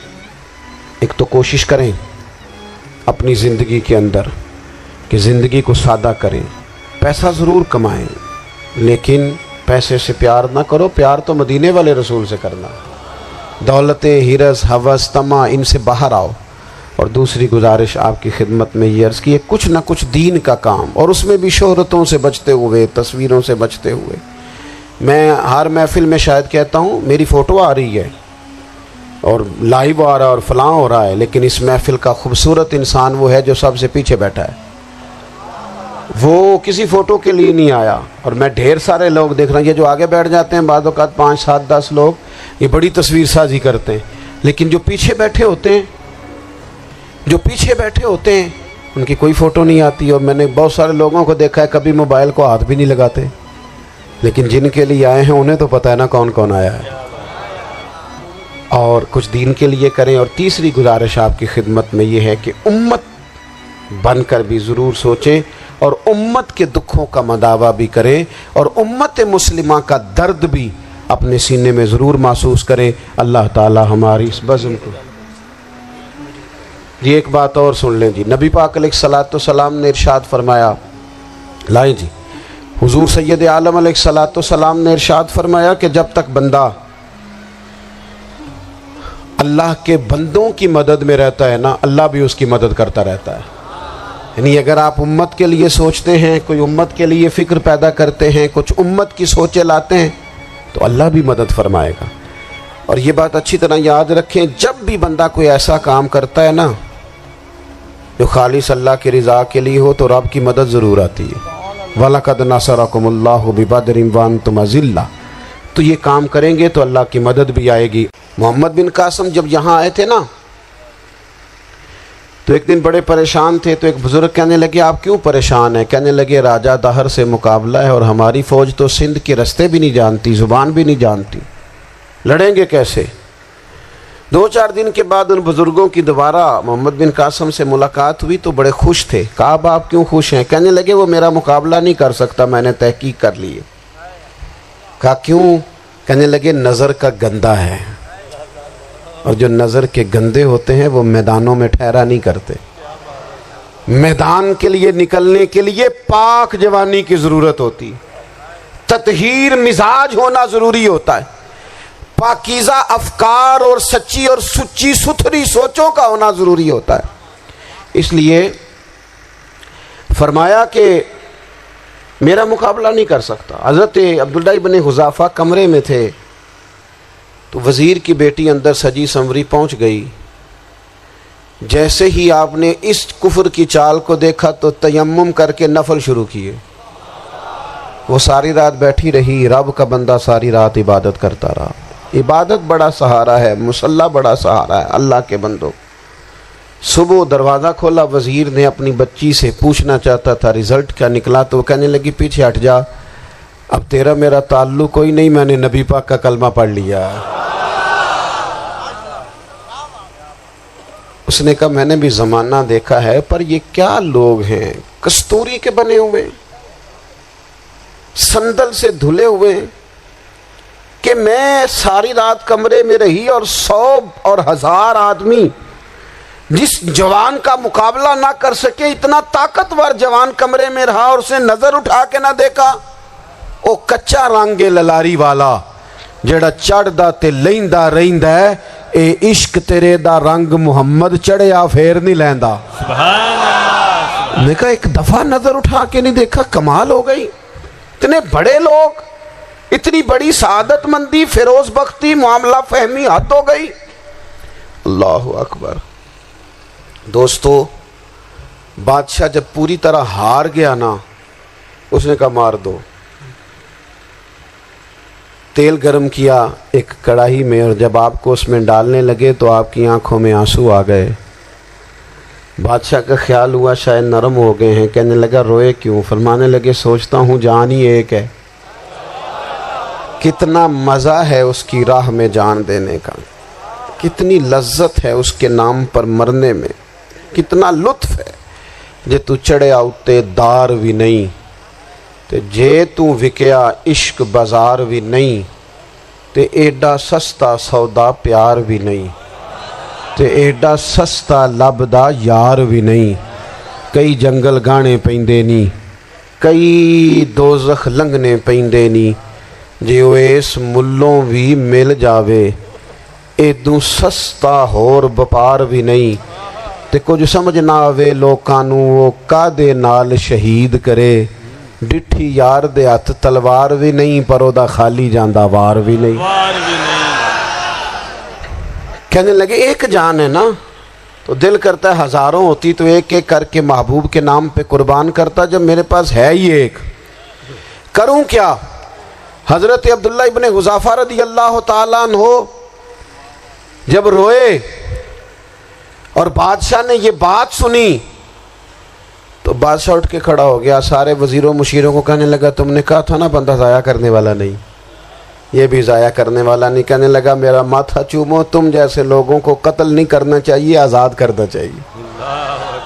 ایک تو کوشش کریں اپنی زندگی کے اندر کہ زندگی کو سادہ کریں۔ پیسہ ضرور کمائیں، لیکن پیسے سے پیار نہ کرو، پیار تو مدینے والے رسول سے کرنا۔ دولتیں، ہرس، ہوس، طمع، ان سے باہر آؤ۔ اور دوسری گزارش آپ کی خدمت میں یہ عرض کی ہے، کچھ نہ کچھ دین کا کام، اور اس میں بھی شہرتوں سے بچتے ہوئے، تصویروں سے بچتے ہوئے۔ میں ہر محفل میں شاید کہتا ہوں میری فوٹو آ رہی ہے اور لائیو آ رہا ہے اور فلاں ہو رہا ہے، لیکن اس محفل کا خوبصورت انسان وہ ہے جو سب سے پیچھے بیٹھا ہے۔ وہ کسی فوٹو کے لیے نہیں آیا۔ اور میں ڈھیر سارے لوگ دیکھ رہا ہوں، یہ جو آگے بیٹھ جاتے ہیں بعض اوقات 5، 7، 10 لوگ، یہ بڑی تصویر سازی کرتے ہیں، لیکن جو پیچھے بیٹھے ہوتے ہیں ان کی کوئی فوٹو نہیں آتی۔ اور میں نے بہت سارے لوگوں کو دیکھا ہے کبھی موبائل کو ہاتھ بھی نہیں لگاتے، لیکن جن کے لیے آئے ہیں انہیں تو پتہ ہے نا کون کون آیا ہے۔ اور کچھ دین کے لیے کریں۔ اور تیسری گزارش آپ کی خدمت میں یہ ہے کہ امت بن کر بھی ضرور سوچیں اور امت کے دکھوں کا مداوع بھی کریں، اور امت مسلمہ کا درد بھی اپنے سینے میں ضرور محسوس کریں۔ اللہ تعالی ہماری اس بزم کو۔ یہ ایک بات اور سن لیں جی، نبی پاک علیہ الصلوۃ والسلام نے ارشاد فرمایا، لائیں جی، حضور سید عالم علیہ الصلوۃ والسلام نے ارشاد فرمایا کہ جب تک بندہ اللہ کے بندوں کی مدد میں رہتا ہے نا، اللہ بھی اس کی مدد کرتا رہتا ہے۔ یعنی اگر آپ امت کے لیے سوچتے ہیں، کوئی امت کے لیے فکر پیدا کرتے ہیں، کچھ امت کی سوچیں لاتے ہیں، تو اللہ بھی مدد فرمائے گا۔ اور یہ بات اچھی طرح یاد رکھیں، جب بھی بندہ کوئی ایسا کام کرتا ہے نا جو خالص اللہ کی رضا کے لیے ہو، تو رب کی مدد ضرور آتی ہے۔ وَلَقَدْ نَصَرَكُمُ اللَّهُ بِبَدْرٍ وَأَنْتُمْ أَذِلَّةٌ۔ تو یہ کام کریں گے تو اللہ کی مدد بھی آئے گی۔ محمد بن قاسم جب یہاں آئے تھے نا تو ایک دن بڑے پریشان تھے، تو ایک بزرگ کہنے لگے آپ کیوں پریشان ہیں؟ کہنے لگے راجہ دہر سے مقابلہ ہے اور ہماری فوج تو سندھ کے رستے بھی نہیں جانتی، زبان بھی نہیں جانتی، لڑیں گے کیسے؟ 2-4 دن کے بعد ان بزرگوں کی دوبارہ محمد بن قاسم سے ملاقات ہوئی تو بڑے خوش تھے۔ کہا اب آپ کیوں خوش ہیں؟ کہنے لگے وہ میرا مقابلہ نہیں کر سکتا، میں نے تحقیق کر لی ہے۔ کہا کیوں؟ کہنے لگے نظر کا گندہ ہے، اور جو نظر کے گندے ہوتے ہیں وہ میدانوں میں ٹھہرا نہیں کرتے۔ میدان کے لیے نکلنے کے لیے پاک جوانی کی ضرورت ہوتی، تطہیر مزاج ہونا ضروری ہوتا ہے، پاکیزہ افکار اور سچی اور سچی ستھری سوچوں کا ہونا ضروری ہوتا ہے۔ اس لیے فرمایا کہ میرا مقابلہ نہیں کر سکتا۔ حضرت عبداللہ ابن حذافہ کمرے میں تھے تو وزیر کی بیٹی اندر سجی سنوری پہنچ گئی، جیسے ہی آپ نے اس کفر کی چال کو دیکھا تو تیمم کر کے نفل شروع کیے۔ وہ ساری رات بیٹھی رہی، رب کا بندہ ساری رات عبادت کرتا رہا۔ عبادت بڑا سہارا ہے، مصلی بڑا سہارا ہے اللہ کے بندوں۔ صبح دروازہ کھولا، وزیر نے اپنی بچی سے پوچھنا چاہتا تھا رزلٹ کیا نکلا، تو وہ کہنے لگی پیچھے ہٹ جا، اب تیرا میرا تعلق کوئی نہیں، میں نے نبی پاک کا کلمہ پڑھ لیا۔ اس نے کہا میں نے بھی زمانہ دیکھا ہے، پر یہ کیا لوگ ہیں، کستوری کے بنے ہوئے، سندل سے دھلے ہوئے، کہ میں ساری رات کمرے میں رہی اور 100 اور 1000 آدمی جس جوان کا مقابلہ نہ کر سکے، اتنا طاقتور جوان کمرے میں رہا اور اسے نظر اٹھا کے نہ دیکھا۔ او کچا رنگ للاری والا جڑا چڑھدا تے لیندا رہندا ہے، اے عشق تیرے دا رنگ محمد چڑھیا پھر نہیں لیندا۔ سبحان اللہ۔ میں کہا ایک دفعہ نظر اٹھا کے نہیں دیکھا، کمال ہو گئی۔ اتنے بڑے لوگ، اتنی بڑی سعادت مندی، فیروز بختی، معاملہ فہمی حد ہو گئی۔ اللہ اکبر۔ دوستو، بادشاہ جب پوری طرح ہار گیا نا، اس نے کہا مار دو۔ تیل گرم کیا ایک کڑاہی میں، اور جب آپ کو اس میں ڈالنے لگے تو آپ کی آنکھوں میں آنسو آ گئے۔ بادشاہ کا خیال ہوا شاید نرم ہو گئے ہیں، کہنے لگا روئے کیوں؟ فرمانے لگے سوچتا ہوں جان ہی ایک ہے، کتنا مزہ ہے اس کی راہ میں جان دینے کا، کتنی لذت ہے اس کے نام پر مرنے میں، کتنا لطف ہے۔ جے تو چڑھیا اتے دار بھی نہیں تے جے تو وکیا عشق بازار بھی نہیں، تے ایڈا سستا سودا پیار بھی نہیں، تے ایڈا سستا لبدا یار بھی نہیں۔ کئی جنگل گانے پیندے نہیں، کئی دوزخ لنگنے پیندے نہیں، جے وہ اس ملوں بھی مل جاوے ایدوں سستا ہور بپار بھی نہیں۔ تے کچھ سمجھ نہ آوے لوکانوں وہ کادے نال شہید کرے، ڈٹھی یار دے ہاتھ تلوار بھی نہیں، پر او دا خالی جاندہ وار بھی نہیں۔ کہنے لگے ایک جان ہے نا، تو دل کرتا ہے ہزاروں ہوتی تو ایک ایک کر کے محبوب کے نام پہ قربان کرتا، جب میرے پاس ہے ہی ایک، کروں کیا؟ حضرت عبداللہ ابن حذافہ رضی اللہ تعالیٰ عنہ جب روئے اور بادشاہ نے یہ بات سنی تو بادشاہ اٹھ کے کھڑا ہو گیا، سارے وزیروں مشیروں کو کہنے لگا تم نے کہا تھا نا بندہ ضائع کرنے والا نہیں، یہ بھی ضائع کرنے والا نہیں۔ کہنے لگا میرا ماتھا چومو، تم جیسے لوگوں کو قتل نہیں کرنا چاہیے، آزاد کرنا چاہیے۔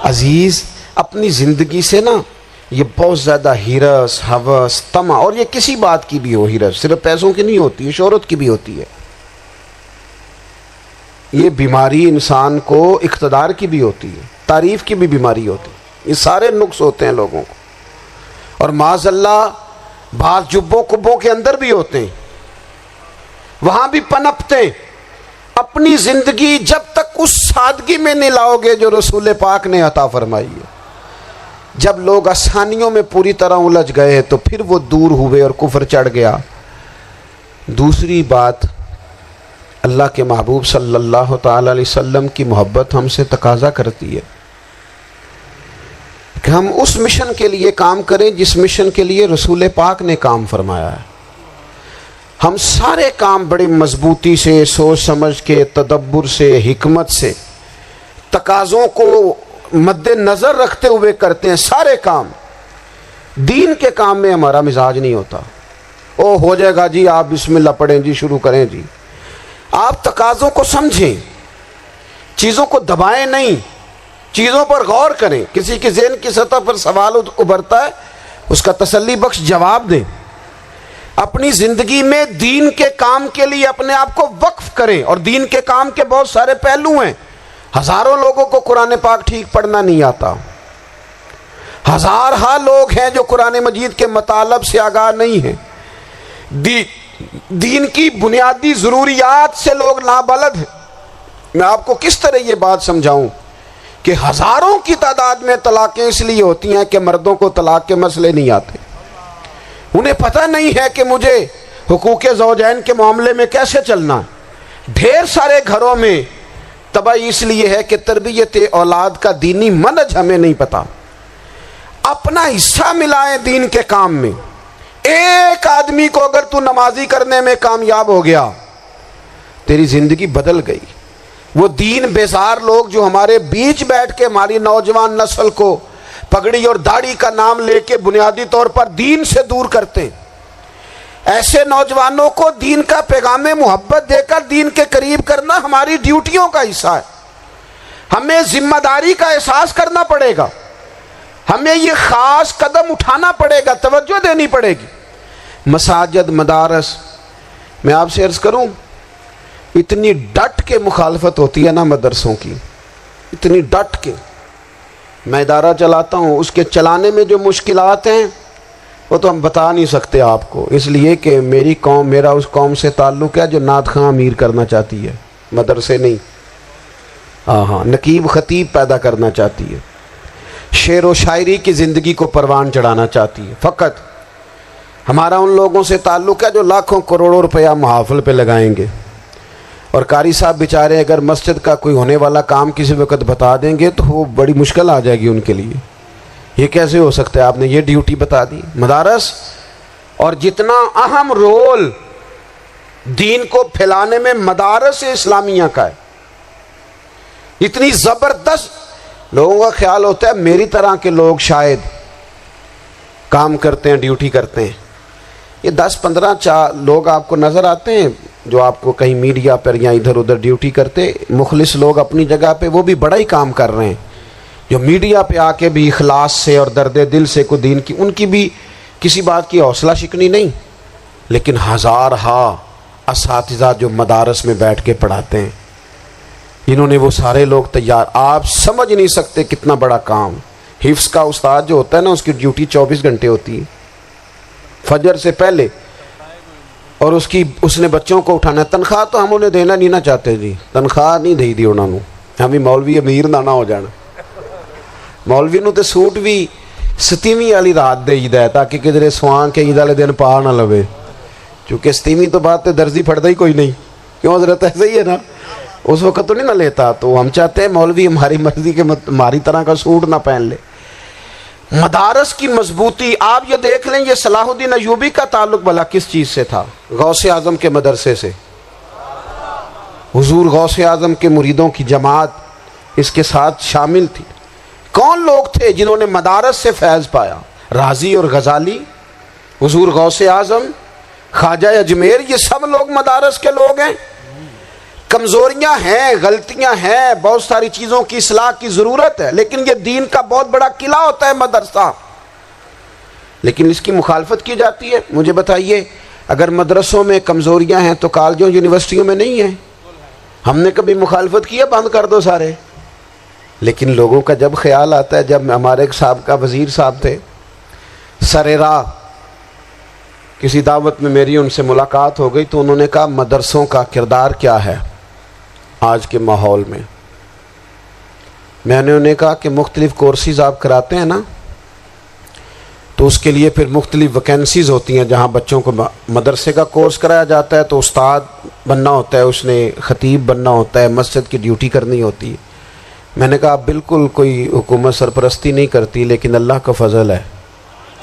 عزیز، اپنی زندگی سے نا یہ بہت زیادہ ہرس، ہوس، طمع، اور یہ کسی بات کی بھی ہو، ہرس صرف پیسوں کی نہیں ہوتی ہے، شہرت کی بھی ہوتی ہے، یہ بیماری انسان کو اقتدار کی بھی ہوتی ہے، تعریف کی بھی بیماری ہوتی ہے، یہ سارے نقص ہوتے ہیں لوگوں کو، اور معاذ اللہ بعض جبوں کبوں کے اندر بھی ہوتے ہیں، وہاں بھی پنپتے ہیں۔ اپنی زندگی جب تک اس سادگی میں نہیں لاؤ گے جو رسول پاک نے عطا فرمائی ہے، جب لوگ آسانیوں میں پوری طرح الجھ گئے تو پھر وہ دور ہوئے اور کفر چڑھ گیا۔ دوسری بات، اللہ کے محبوب صلی اللہ تعالی علیہ وسلم کی محبت ہم سے تقاضا کرتی ہے کہ ہم اس مشن کے لیے کام کریں جس مشن کے لیے رسول پاک نے کام فرمایا ہے۔ ہم سارے کام بڑی مضبوطی سے، سوچ سمجھ کے، تدبر سے، حکمت سے، تقاضوں کو مد نظر رکھتے ہوئے کرتے ہیں، سارے کام۔ دین کے کام میں ہمارا مزاج نہیں ہوتا، او ہو جائے گا جی، آپ بسم اللہ پڑھیں جی، شروع کریں جی۔ آپ تقاضوں کو سمجھیں، چیزوں کو دبائیں نہیں، چیزوں پر غور کریں۔ کسی کے ذہن کی سطح پر سوال ابھرتا ہے، اس کا تسلی بخش جواب دیں۔ اپنی زندگی میں دین کے کام کے لیے اپنے آپ کو وقف کریں، اور دین کے کام کے بہت سارے پہلو ہیں۔ ہزاروں لوگوں کو قرآن پاک ٹھیک پڑھنا نہیں آتا، ہزارہا لوگ ہیں جو قرآن مجید کے مطالب سے آگاہ نہیں ہیں، دین کی بنیادی ضروریات سے لوگ نابلد ہیں۔ میں آپ کو کس طرح یہ بات سمجھاؤں کہ ہزاروں کی تعداد میں طلاقیں اس لیے ہوتی ہیں کہ مردوں کو طلاق کے مسئلے نہیں آتے، انہیں پتہ نہیں ہے کہ مجھے حقوق زوجین کے معاملے میں کیسے چلنا ہے۔ ڈھیر سارے گھروں میں تباہی اس لیے ہے کہ تربیت اولاد کا دینی منہج ہمیں نہیں پتا۔ اپنا حصہ ملائیں دین کے کام میں۔ ایک آدمی کو اگر تو نمازی کرنے میں کامیاب ہو گیا، تیری زندگی بدل گئی۔ وہ دین بیزار لوگ جو ہمارے بیچ بیٹھ کے ہماری نوجوان نسل کو پگڑی اور داڑھی کا نام لے کے بنیادی طور پر دین سے دور کرتے ہیں، ایسے نوجوانوں کو دین کا پیغام محبت دے کر دین کے قریب کرنا ہماری ڈیوٹیوں کا حصہ ہے۔ ہمیں ذمہ داری کا احساس کرنا پڑے گا، ہمیں یہ خاص قدم اٹھانا پڑے گا، توجہ دینی پڑے گی۔ مساجد، مدارس، میں آپ سے عرض کروں، اتنی ڈٹ کے مخالفت ہوتی ہے نا مدرسوں کی، اتنی ڈٹ کے۔ میں ادارہ چلاتا ہوں، اس کے چلانے میں جو مشکلات ہیں وہ تو ہم بتا نہیں سکتے آپ کو، اس لیے کہ میری قوم، میرا اس قوم سے تعلق ہے جو نعت خواں امیر کرنا چاہتی ہے، مدرسے نہیں۔ ہاں، نقیب خطیب پیدا کرنا چاہتی ہے، شعر و شاعری کی زندگی کو پروان چڑھانا چاہتی ہے۔ فقط ہمارا ان لوگوں سے تعلق ہے جو لاکھوں کروڑوں روپیہ محافل پہ لگائیں گے، اور قاری صاحب بیچارے اگر مسجد کا کوئی ہونے والا کام کسی وقت بتا دیں گے تو وہ بڑی مشکل آ جائے گی ان کے لیے۔ یہ کیسے ہو سکتا ہے، آپ نے یہ ڈیوٹی بتا دی؟ مدارس اور جتنا اہم رول دین کو پھیلانے میں مدارس اسلامیہ کا ہے، اتنی زبردست، لوگوں کا خیال ہوتا ہے میری طرح کے لوگ شاید کام کرتے ہیں، ڈیوٹی کرتے ہیں۔ یہ 10-15 لوگ آپ کو نظر آتے ہیں جو آپ کو کہیں میڈیا پر یا ادھر ادھر ڈیوٹی کرتے، مخلص لوگ اپنی جگہ پہ، وہ بھی بڑا ہی کام کر رہے ہیں، جو میڈیا پہ آ کے بھی اخلاص سے اور درد دل سے کو دین کی، ان کی بھی کسی بات کی حوصلہ شکنی نہیں، لیکن ہزارہا اساتذہ جو مدارس میں بیٹھ کے پڑھاتے ہیں، انہوں نے وہ سارے لوگ تیار، آپ سمجھ نہیں سکتے کتنا بڑا کام۔ حفظ کا استاد جو ہوتا ہے نا، اس کی ڈیوٹی 24 گھنٹے ہوتی ہے، فجر سے پہلے، اور اس نے بچوں کو اٹھانا ہے۔ تنخواہ تو ہم انہیں دینا نہیں نہ چاہتے جی، تنخواہ نہیں دئی دی انہوں نے، ہمیں مولوی امیر نہ ہو جانا، مولوی نو تے سوٹ بھی 27ویں والی رات دے ہے تاکہ کدھر سوان کے عید والے دن پا نہ لوے، چونکہ 27ویں تو بعد تے درزی پھڑتا ہی کوئی نہیں، کیوں حضرت؟ ایسا ہی ہے نا، اس وقت تو نہیں نہ لیتا، تو ہم چاہتے ہیں مولوی ہماری مرضی کے ہماری طرح کا سوٹ نہ پہن لے۔ مدارس کی مضبوطی آپ یہ دیکھ لیں، یہ صلاح الدین ایوبی کا تعلق بھلا کس چیز سے تھا؟ غوث اعظم کے مدرسے سے۔ حضور غوث اعظم کے مریدوں کی جماعت اس کے ساتھ شامل تھی۔ کون لوگ تھے جنہوں نے مدارس سے فیض پایا؟ رازی اور غزالی، حضور غوث اعظم، خواجہ اجمیر، یہ سب لوگ مدارس کے لوگ ہیں۔ کمزوریاں ہیں، غلطیاں ہیں، بہت ساری چیزوں کی اصلاح کی ضرورت ہے، لیکن یہ دین کا بہت بڑا قلعہ ہوتا ہے مدرسہ، لیکن اس کی مخالفت کی جاتی ہے۔ مجھے بتائیے، اگر مدرسوں میں کمزوریاں ہیں تو کالجوں یونیورسٹیوں میں نہیں ہیں؟ ہم نے کبھی مخالفت کی ہے بند کر دو سارے؟ لیکن لوگوں کا جب خیال آتا ہے، جب ہمارے ایک سابقہ وزیر صاحب تھے، سر راہ کسی دعوت میں میری ان سے ملاقات ہو گئی تو انہوں نے کہا مدرسوں کا کردار کیا ہے آج کے ماحول میں؟ میں نے انہیں کہا کہ مختلف کورسز آپ کراتے ہیں نا، تو اس کے لیے پھر مختلف ویکینسیز ہوتی ہیں، جہاں بچوں کو مدرسے کا کورس کرایا جاتا ہے تو استاد بننا ہوتا ہے، اس نے خطیب بننا ہوتا ہے، مسجد کی ڈیوٹی کرنی ہوتی ہے۔ میں نے کہا بالکل کوئی حکومت سرپرستی نہیں کرتی، لیکن اللہ کا فضل ہے۔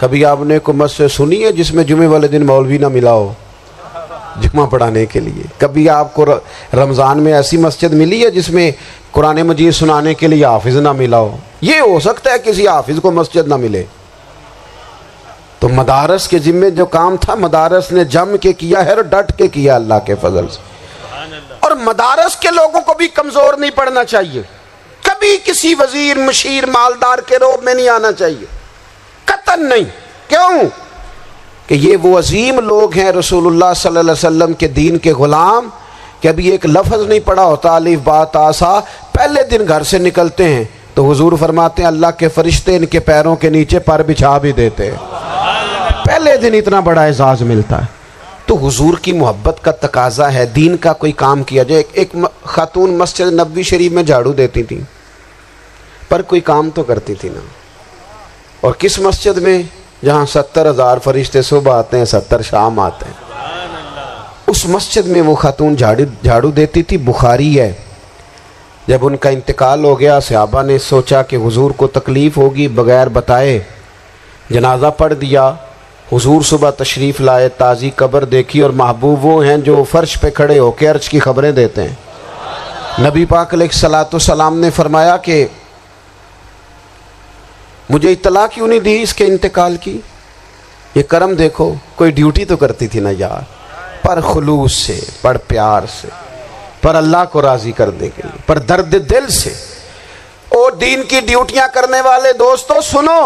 کبھی آپ نے کوئی مسجد سنی ہے جس میں جمعے والے دن مولوی نہ ملا ہو جمعہ پڑھانے کے لیے؟ کبھی آپ کو رمضان میں ایسی مسجد ملی ہے جس میں قرآن مجید سنانے کے لیے حافظ نہ ملا ہو؟ یہ ہو سکتا ہے کسی حافظ کو مسجد نہ ملے۔ تو مدارس کے ذمے جو کام تھا، مدارس نے جم کے کیا ہے اور ڈٹ کے کیا اللہ کے فضل سے۔ اور مدارس کے لوگوں کو بھی کمزور نہیں پڑنا چاہیے، کبھی کسی وزیر، مشیر، مالدار کے روب میں نہیں آنا چاہیے، قطعاً نہیں۔ کیوں؟ کہ یہ وہ عظیم لوگ ہیں رسول اللہ صلی اللہ علیہ وسلم کے دین کے غلام، کہ ابھی ایک لفظ نہیں پڑھا ہوتا الف با تا سا، پہلے دن گھر سے نکلتے ہیں تو حضور فرماتے ہیں اللہ کے فرشتے ان کے پیروں کے نیچے پر بچھا بھی دیتے ہیں، پہلے دن اتنا بڑا اعزاز ملتا ہے۔ تو حضور کی محبت کا تقاضا ہے، دین کا کوئی کام کیا جائے۔ ایک خاتون مسجد نبوی شریف میں جھاڑو دیتی تھی، پر کوئی کام تو کرتی تھی نا۔ اور کس مسجد میں؟ جہاں 70,000 فرشتے صبح آتے ہیں 70 شام آتے ہیں. اس مسجد میں وہ خاتون جھاڑو دیتی تھی. بخاری ہے. جب ان کا انتقال ہو گیا صحابہ نے سوچا کہ حضور کو تکلیف ہوگی، بغیر بتائے جنازہ پڑھ دیا. حضور صبح تشریف لائے، تازی قبر دیکھی، اور محبوب وہ ہیں جو فرش پہ کھڑے ہو کے عرش کی خبریں دیتے ہیں. نبی پاک علیہ الصلوۃ والسلام نے فرمایا کہ مجھے اطلاع کیوں نہیں دی اس کے انتقال کی؟ یہ کرم دیکھو، کوئی ڈیوٹی تو کرتی تھی نا یار، پر خلوص سے، پر پیار سے، پر اللہ کو راضی کرنے کے لیے، پر درد دل سے. اور دین کی ڈیوٹیاں کرنے والے دوستو سنو،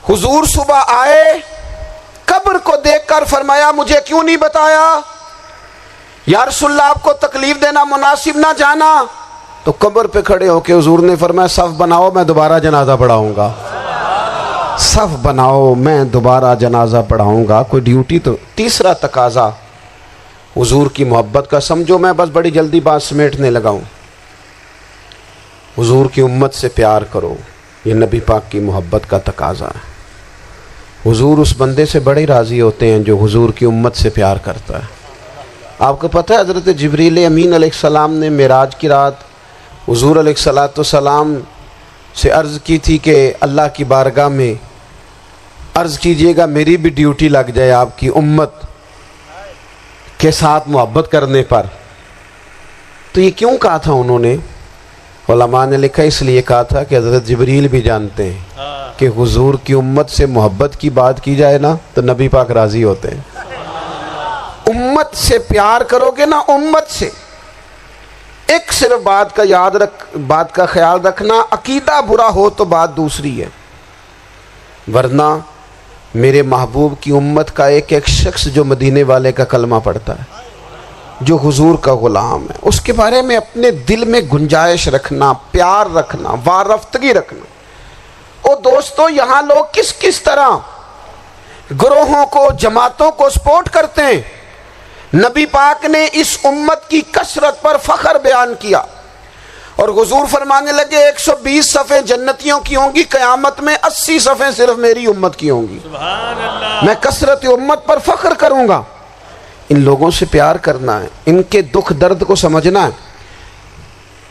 حضور صبح آئے، قبر کو دیکھ کر فرمایا مجھے کیوں نہیں بتایا؟ یا رسول اللہ آپ کو تکلیف دینا مناسب نہ جانا. تو قبر پہ کھڑے ہو کے حضور نے فرمایا صف بناؤ، میں دوبارہ جنازہ پڑھاؤں گا. صف بناؤ، میں دوبارہ جنازہ پڑھاؤں گا. کوئی ڈیوٹی تو. تیسرا تقاضا حضور کی محبت کا. سمجھو میں بس بڑی جلدی بات سمیٹنے لگا ہوں. حضور کی امت سے پیار کرو، یہ نبی پاک کی محبت کا تقاضا ہے. حضور اس بندے سے بڑے راضی ہوتے ہیں جو حضور کی امت سے پیار کرتا ہے. آپ کو پتہ ہے حضرت جبریل امین علیہ السلام نے معراج کی رات حضور علیہ الصلوۃ والسلام سے عرض کی تھی کہ اللہ کی بارگاہ میں عرض کیجئے گا میری بھی ڈیوٹی لگ جائے آپ کی امت کے ساتھ محبت کرنے پر. تو یہ کیوں کہا تھا انہوں نے؟ علماء نے لکھا اس لیے کہا تھا کہ حضرت جبریل بھی جانتے ہیں کہ حضور کی امت سے محبت کی بات کی جائے نا تو نبی پاک راضی ہوتے ہیں. امت سے پیار کرو گے نا، امت سے. ایک صرف بات کا خیال رکھنا، عقیدہ برا ہو تو بات دوسری ہے، ورنہ میرے محبوب کی امت کا ایک ایک شخص جو مدینے والے کا کلمہ پڑھتا ہے، جو حضور کا غلام ہے، اس کے بارے میں اپنے دل میں گنجائش رکھنا، پیار رکھنا، وارفتگی رکھنا. اور دوستو یہاں لوگ کس طرح گروہوں کو، جماعتوں کو سپورٹ کرتے ہیں. نبی پاک نے اس امت کی کثرت پر فخر بیان کیا اور حضور فرمانے لگے 120 صفیں جنتیوں کی ہوں گی، قیامت میں 80 صفیں صرف میری امت کی ہوں گی. سبحان اللہ. میں کثرت امت پر فخر کروں گا. ان لوگوں سے پیار کرنا ہے، ان کے دکھ درد کو سمجھنا ہے.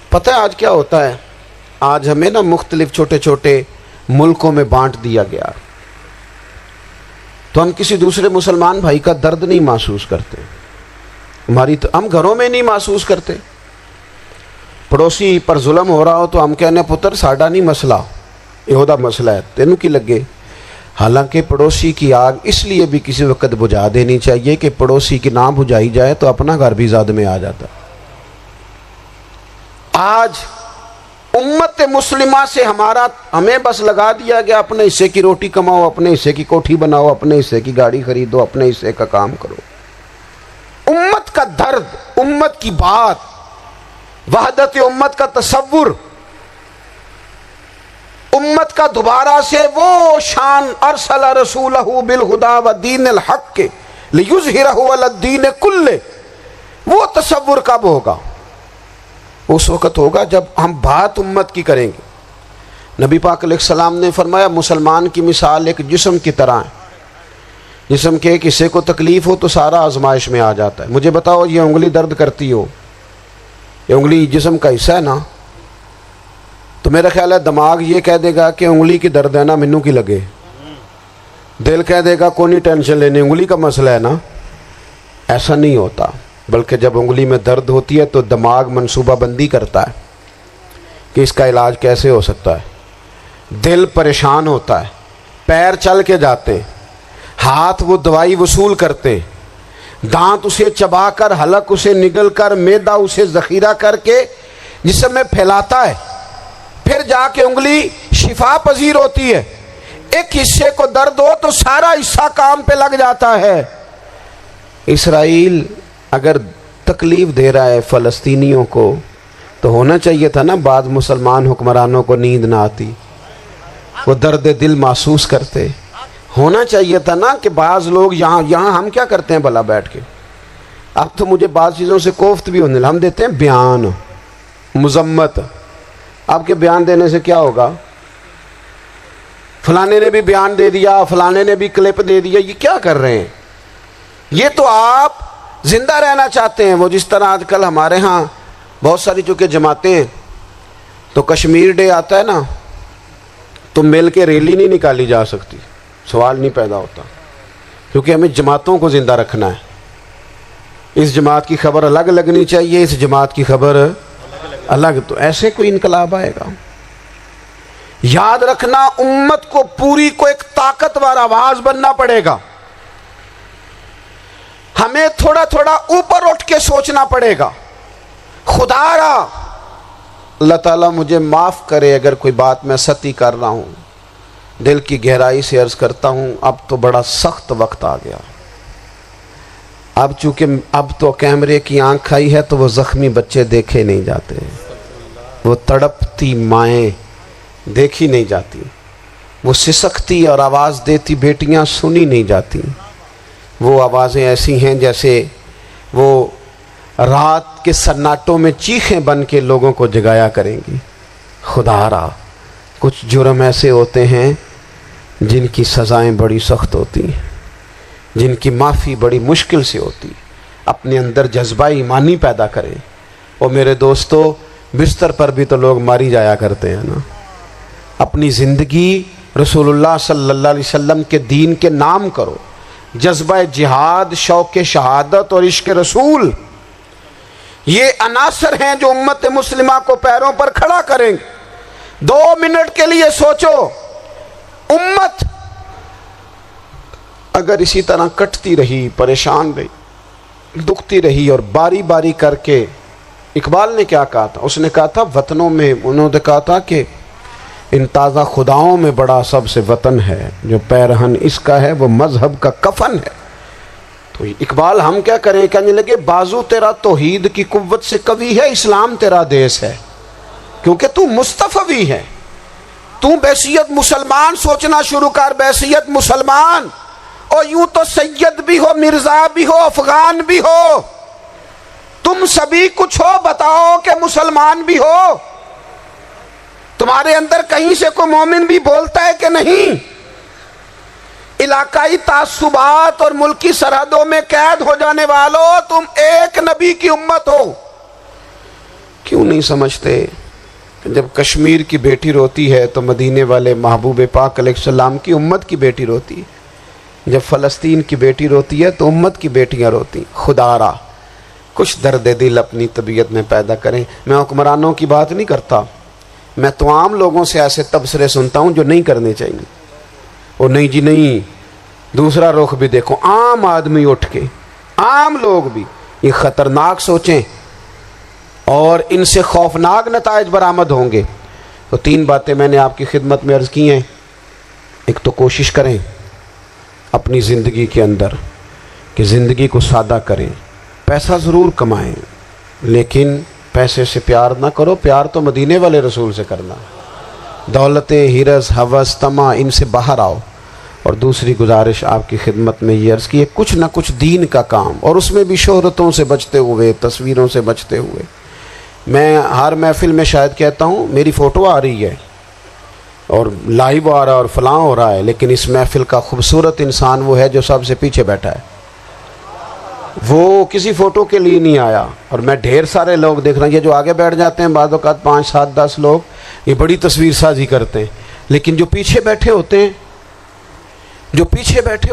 پتہ ہے آج کیا ہوتا ہے؟ آج ہمیں نا مختلف چھوٹے چھوٹے ملکوں میں بانٹ دیا گیا، تو ہم کسی دوسرے مسلمان بھائی کا درد نہیں محسوس کرتے. ہم گھروں میں نہیں محسوس کرتے. پڑوسی پر ظلم ہو رہا ہو تو ہم کہنے پتر ساڈا نہیں مسئلہ، یہ مسئلہ ہے، تینوں کی لگے. حالانکہ پڑوسی کی آگ اس لیے بھی کسی وقت بجھا دینی چاہیے کہ پڑوسی کی نہ بجھائی جائے تو اپنا گھر بھی زاد میں آ جاتا. آج امت مسلمہ سے ہمیں بس لگا دیا گیا اپنے حصے کی روٹی کماؤ، اپنے حصے کی کوٹھی بناؤ، اپنے حصے کی گاڑی خریدو، اپنے حصے کا کام کرو. امت کا درد، امت کی بات، وحدت امت کا تصور، امت کا دوبارہ سے وہ شان ارسل رسولہ بالہدی ودین الحق لیظہرہ علی الدین کلہ، وہ تصور کب ہوگا؟ اس وقت ہوگا جب ہم بات امت کی کریں گے. نبی پاک علیہ السلام نے فرمایا مسلمان کی مثال ایک جسم کی طرح ہے. جسم کے ایک حصے کو تکلیف ہو تو سارا آزمائش میں آ جاتا ہے. مجھے بتاؤ یہ انگلی درد کرتی ہو، یہ انگلی جسم کا حصہ ہے نا، تو میرا خیال ہے دماغ یہ کہہ دے گا کہ انگلی کی درد ہے نا مینوں کی لگے. دل کہہ دے گا کوئی نہیں ٹینشن لینے، انگلی کا مسئلہ ہے نا. ایسا نہیں ہوتا، بلکہ جب انگلی میں درد ہوتی ہے تو دماغ منصوبہ بندی کرتا ہے کہ اس کا علاج کیسے ہو سکتا ہے. دل پریشان ہوتا ہے، پیر چل کے جاتے ہیں، ہاتھ وہ دوائی وصول کرتے ہیں، دانت اسے چبا کر، حلق اسے نگل کر، معدہ اسے ذخیرہ کر کے جسم میں پھیلاتا ہے، پھر جا کے انگلی شفا پذیر ہوتی ہے. ایک حصے کو درد ہو تو سارا حصہ کام پہ لگ جاتا ہے. اسرائیل اگر تکلیف دے رہا ہے فلسطینیوں کو تو ہونا چاہیے تھا نا بعض مسلمان حکمرانوں کو نیند نہ آتی، وہ درد دل محسوس کرتے. ہونا چاہیے تھا نا کہ بعض لوگ یہاں ہم کیا کرتے ہیں بھلا بیٹھ کے، اب تو مجھے بعض چیزوں سے کوفت بھی ہونے لگا. ہم دیتے ہیں بیان، مذمت. آپ کے بیان دینے سے کیا ہوگا؟ فلانے نے بھی بیان دے دیا، فلانے نے بھی کلپ دے دیا. یہ کیا کر رہے ہیں؟ یہ تو آپ زندہ رہنا چاہتے ہیں. وہ جس طرح آج کل ہمارے ہاں بہت ساری چونکہ جماعتیں ہیں، تو کشمیر ڈے آتا ہے نا، تو مل کے ریلی نہیں نکالی جا سکتی، سوال نہیں پیدا ہوتا، کیونکہ ہمیں جماعتوں کو زندہ رکھنا ہے. اس جماعت کی خبر الگ لگنی چاہیے، اس جماعت کی خبر الگ. تو ایسے کوئی انقلاب آئے گا؟ یاد رکھنا، امت کو پوری کو ایک طاقتور آواز بننا پڑے گا. ہمیں تھوڑا تھوڑا اوپر اٹھ کے سوچنا پڑے گا. خدا را اللہ تعالیٰ مجھے معاف کرے اگر کوئی بات میں سطحی کر رہا ہوں. دل کی گہرائی سے عرض کرتا ہوں، اب تو بڑا سخت وقت آ گیا. اب چونکہ اب تو کیمرے کی آنکھ آئی ہے تو وہ زخمی بچے دیکھے نہیں جاتے، وہ تڑپتی مائیں دیکھی نہیں جاتی، وہ سسکتی اور آواز دیتی بیٹیاں سنی نہیں جاتی. وہ آوازیں ایسی ہیں جیسے وہ رات کے سناٹوں میں چیخیں بن کے لوگوں کو جگایا کریں گی. خدا را کچھ جرم ایسے ہوتے ہیں جن کی سزائیں بڑی سخت ہوتی ہیں، جن کی معافی بڑی مشکل سے ہوتی. اپنے اندر جذبہ ایمانی پیدا کریں. اور میرے دوستو، بستر پر بھی تو لوگ ماری جایا کرتے ہیں نا. اپنی زندگی رسول اللہ صلی اللہ علیہ وسلم کے دین کے نام کرو. جذبہ جہاد، شوق شہادت اور عشق رسول، یہ عناصر ہیں جو امت مسلمہ کو پیروں پر کھڑا کریں گے. 2 منٹ کے لیے سوچو، امت اگر اسی طرح کٹتی رہی، پریشان رہی، دکھتی رہی، اور باری باری کر کے، اقبال نے کیا کہا تھا؟ اس نے کہا تھا وطنوں میں، انہوں نے کہا تھا کہ ان تازہ خداؤں میں بڑا سب سے وطن ہے، جو پیرہن اس کا ہے وہ مذہب کا کفن ہے. تو اقبال ہم کیا کریں؟ کہنے لگے بازو تیرا توحید کی قوت سے قوی ہے، اسلام تیرا دیس ہے، کیونکہ تو مصطفی ہے. تو بحیثیت مسلمان سوچنا شروع کر، بحیثیت مسلمان. اور یوں تو سید بھی ہو، مرزا بھی ہو، افغان بھی ہو، تم سبھی کچھ ہو، بتاؤ کہ مسلمان بھی ہو. تمہارے اندر کہیں سے کوئی مومن بھی بولتا ہے کہ نہیں؟ علاقائی تعصبات اور ملکی سرحدوں میں قید ہو جانے والوں، تم ایک نبی کی امت ہو. کیوں نہیں سمجھتے کہ جب کشمیر کی بیٹی روتی ہے تو مدینے والے محبوب پاک علیہ السلام کی امت کی بیٹی روتی ہے، جب فلسطین کی بیٹی روتی ہے تو امت کی بیٹیاں روتی. خدا را کچھ درد دل اپنی طبیعت میں پیدا کریں. میں حکمرانوں کی بات نہیں کرتا، میں تو عام لوگوں سے ایسے تبصرے سنتا ہوں جو نہیں کرنے چاہیے. اور نہیں جی نہیں، دوسرا رخ بھی دیکھو، عام آدمی اٹھ کے، عام لوگ بھی یہ خطرناک سوچیں اور ان سے خوفناک نتائج برآمد ہوں گے. تو 3 باتیں میں نے آپ کی خدمت میں عرض کی ہیں. ایک تو کوشش کریں اپنی زندگی کے اندر کہ زندگی کو سادہ کریں. پیسہ ضرور کمائیں لیکن پیسے سے پیار نہ کرو، پیار تو مدینے والے رسول سے کرنا. دولتیں، ہرس، ہوس، طمع، ان سے باہر آؤ. اور دوسری گزارش آپ کی خدمت میں یہ عرض کی ہے، کچھ نہ کچھ دین کا کام، اور اس میں بھی شہرتوں سے بچتے ہوئے، تصویروں سے بچتے ہوئے. میں ہر محفل میں شاید کہتا ہوں میری فوٹو آ رہی ہے اور لائیو آ رہا ہے اور فلاں ہو رہا ہے، لیکن اس محفل کا خوبصورت انسان وہ ہے جو سب سے پیچھے بیٹھا ہے. وہ کسی فوٹو کے لیے نہیں آیا. اور میں ڈھیر سارے لوگ دیکھ رہا ہوں، یہ جو آگے بیٹھ جاتے ہیں بعض اوقات 5 7 10 لوگ، یہ بڑی تصویر سازی کرتے ہیں، لیکن جو پیچھے بیٹھے ہوتے ہیں، جو پیچھے بیٹھے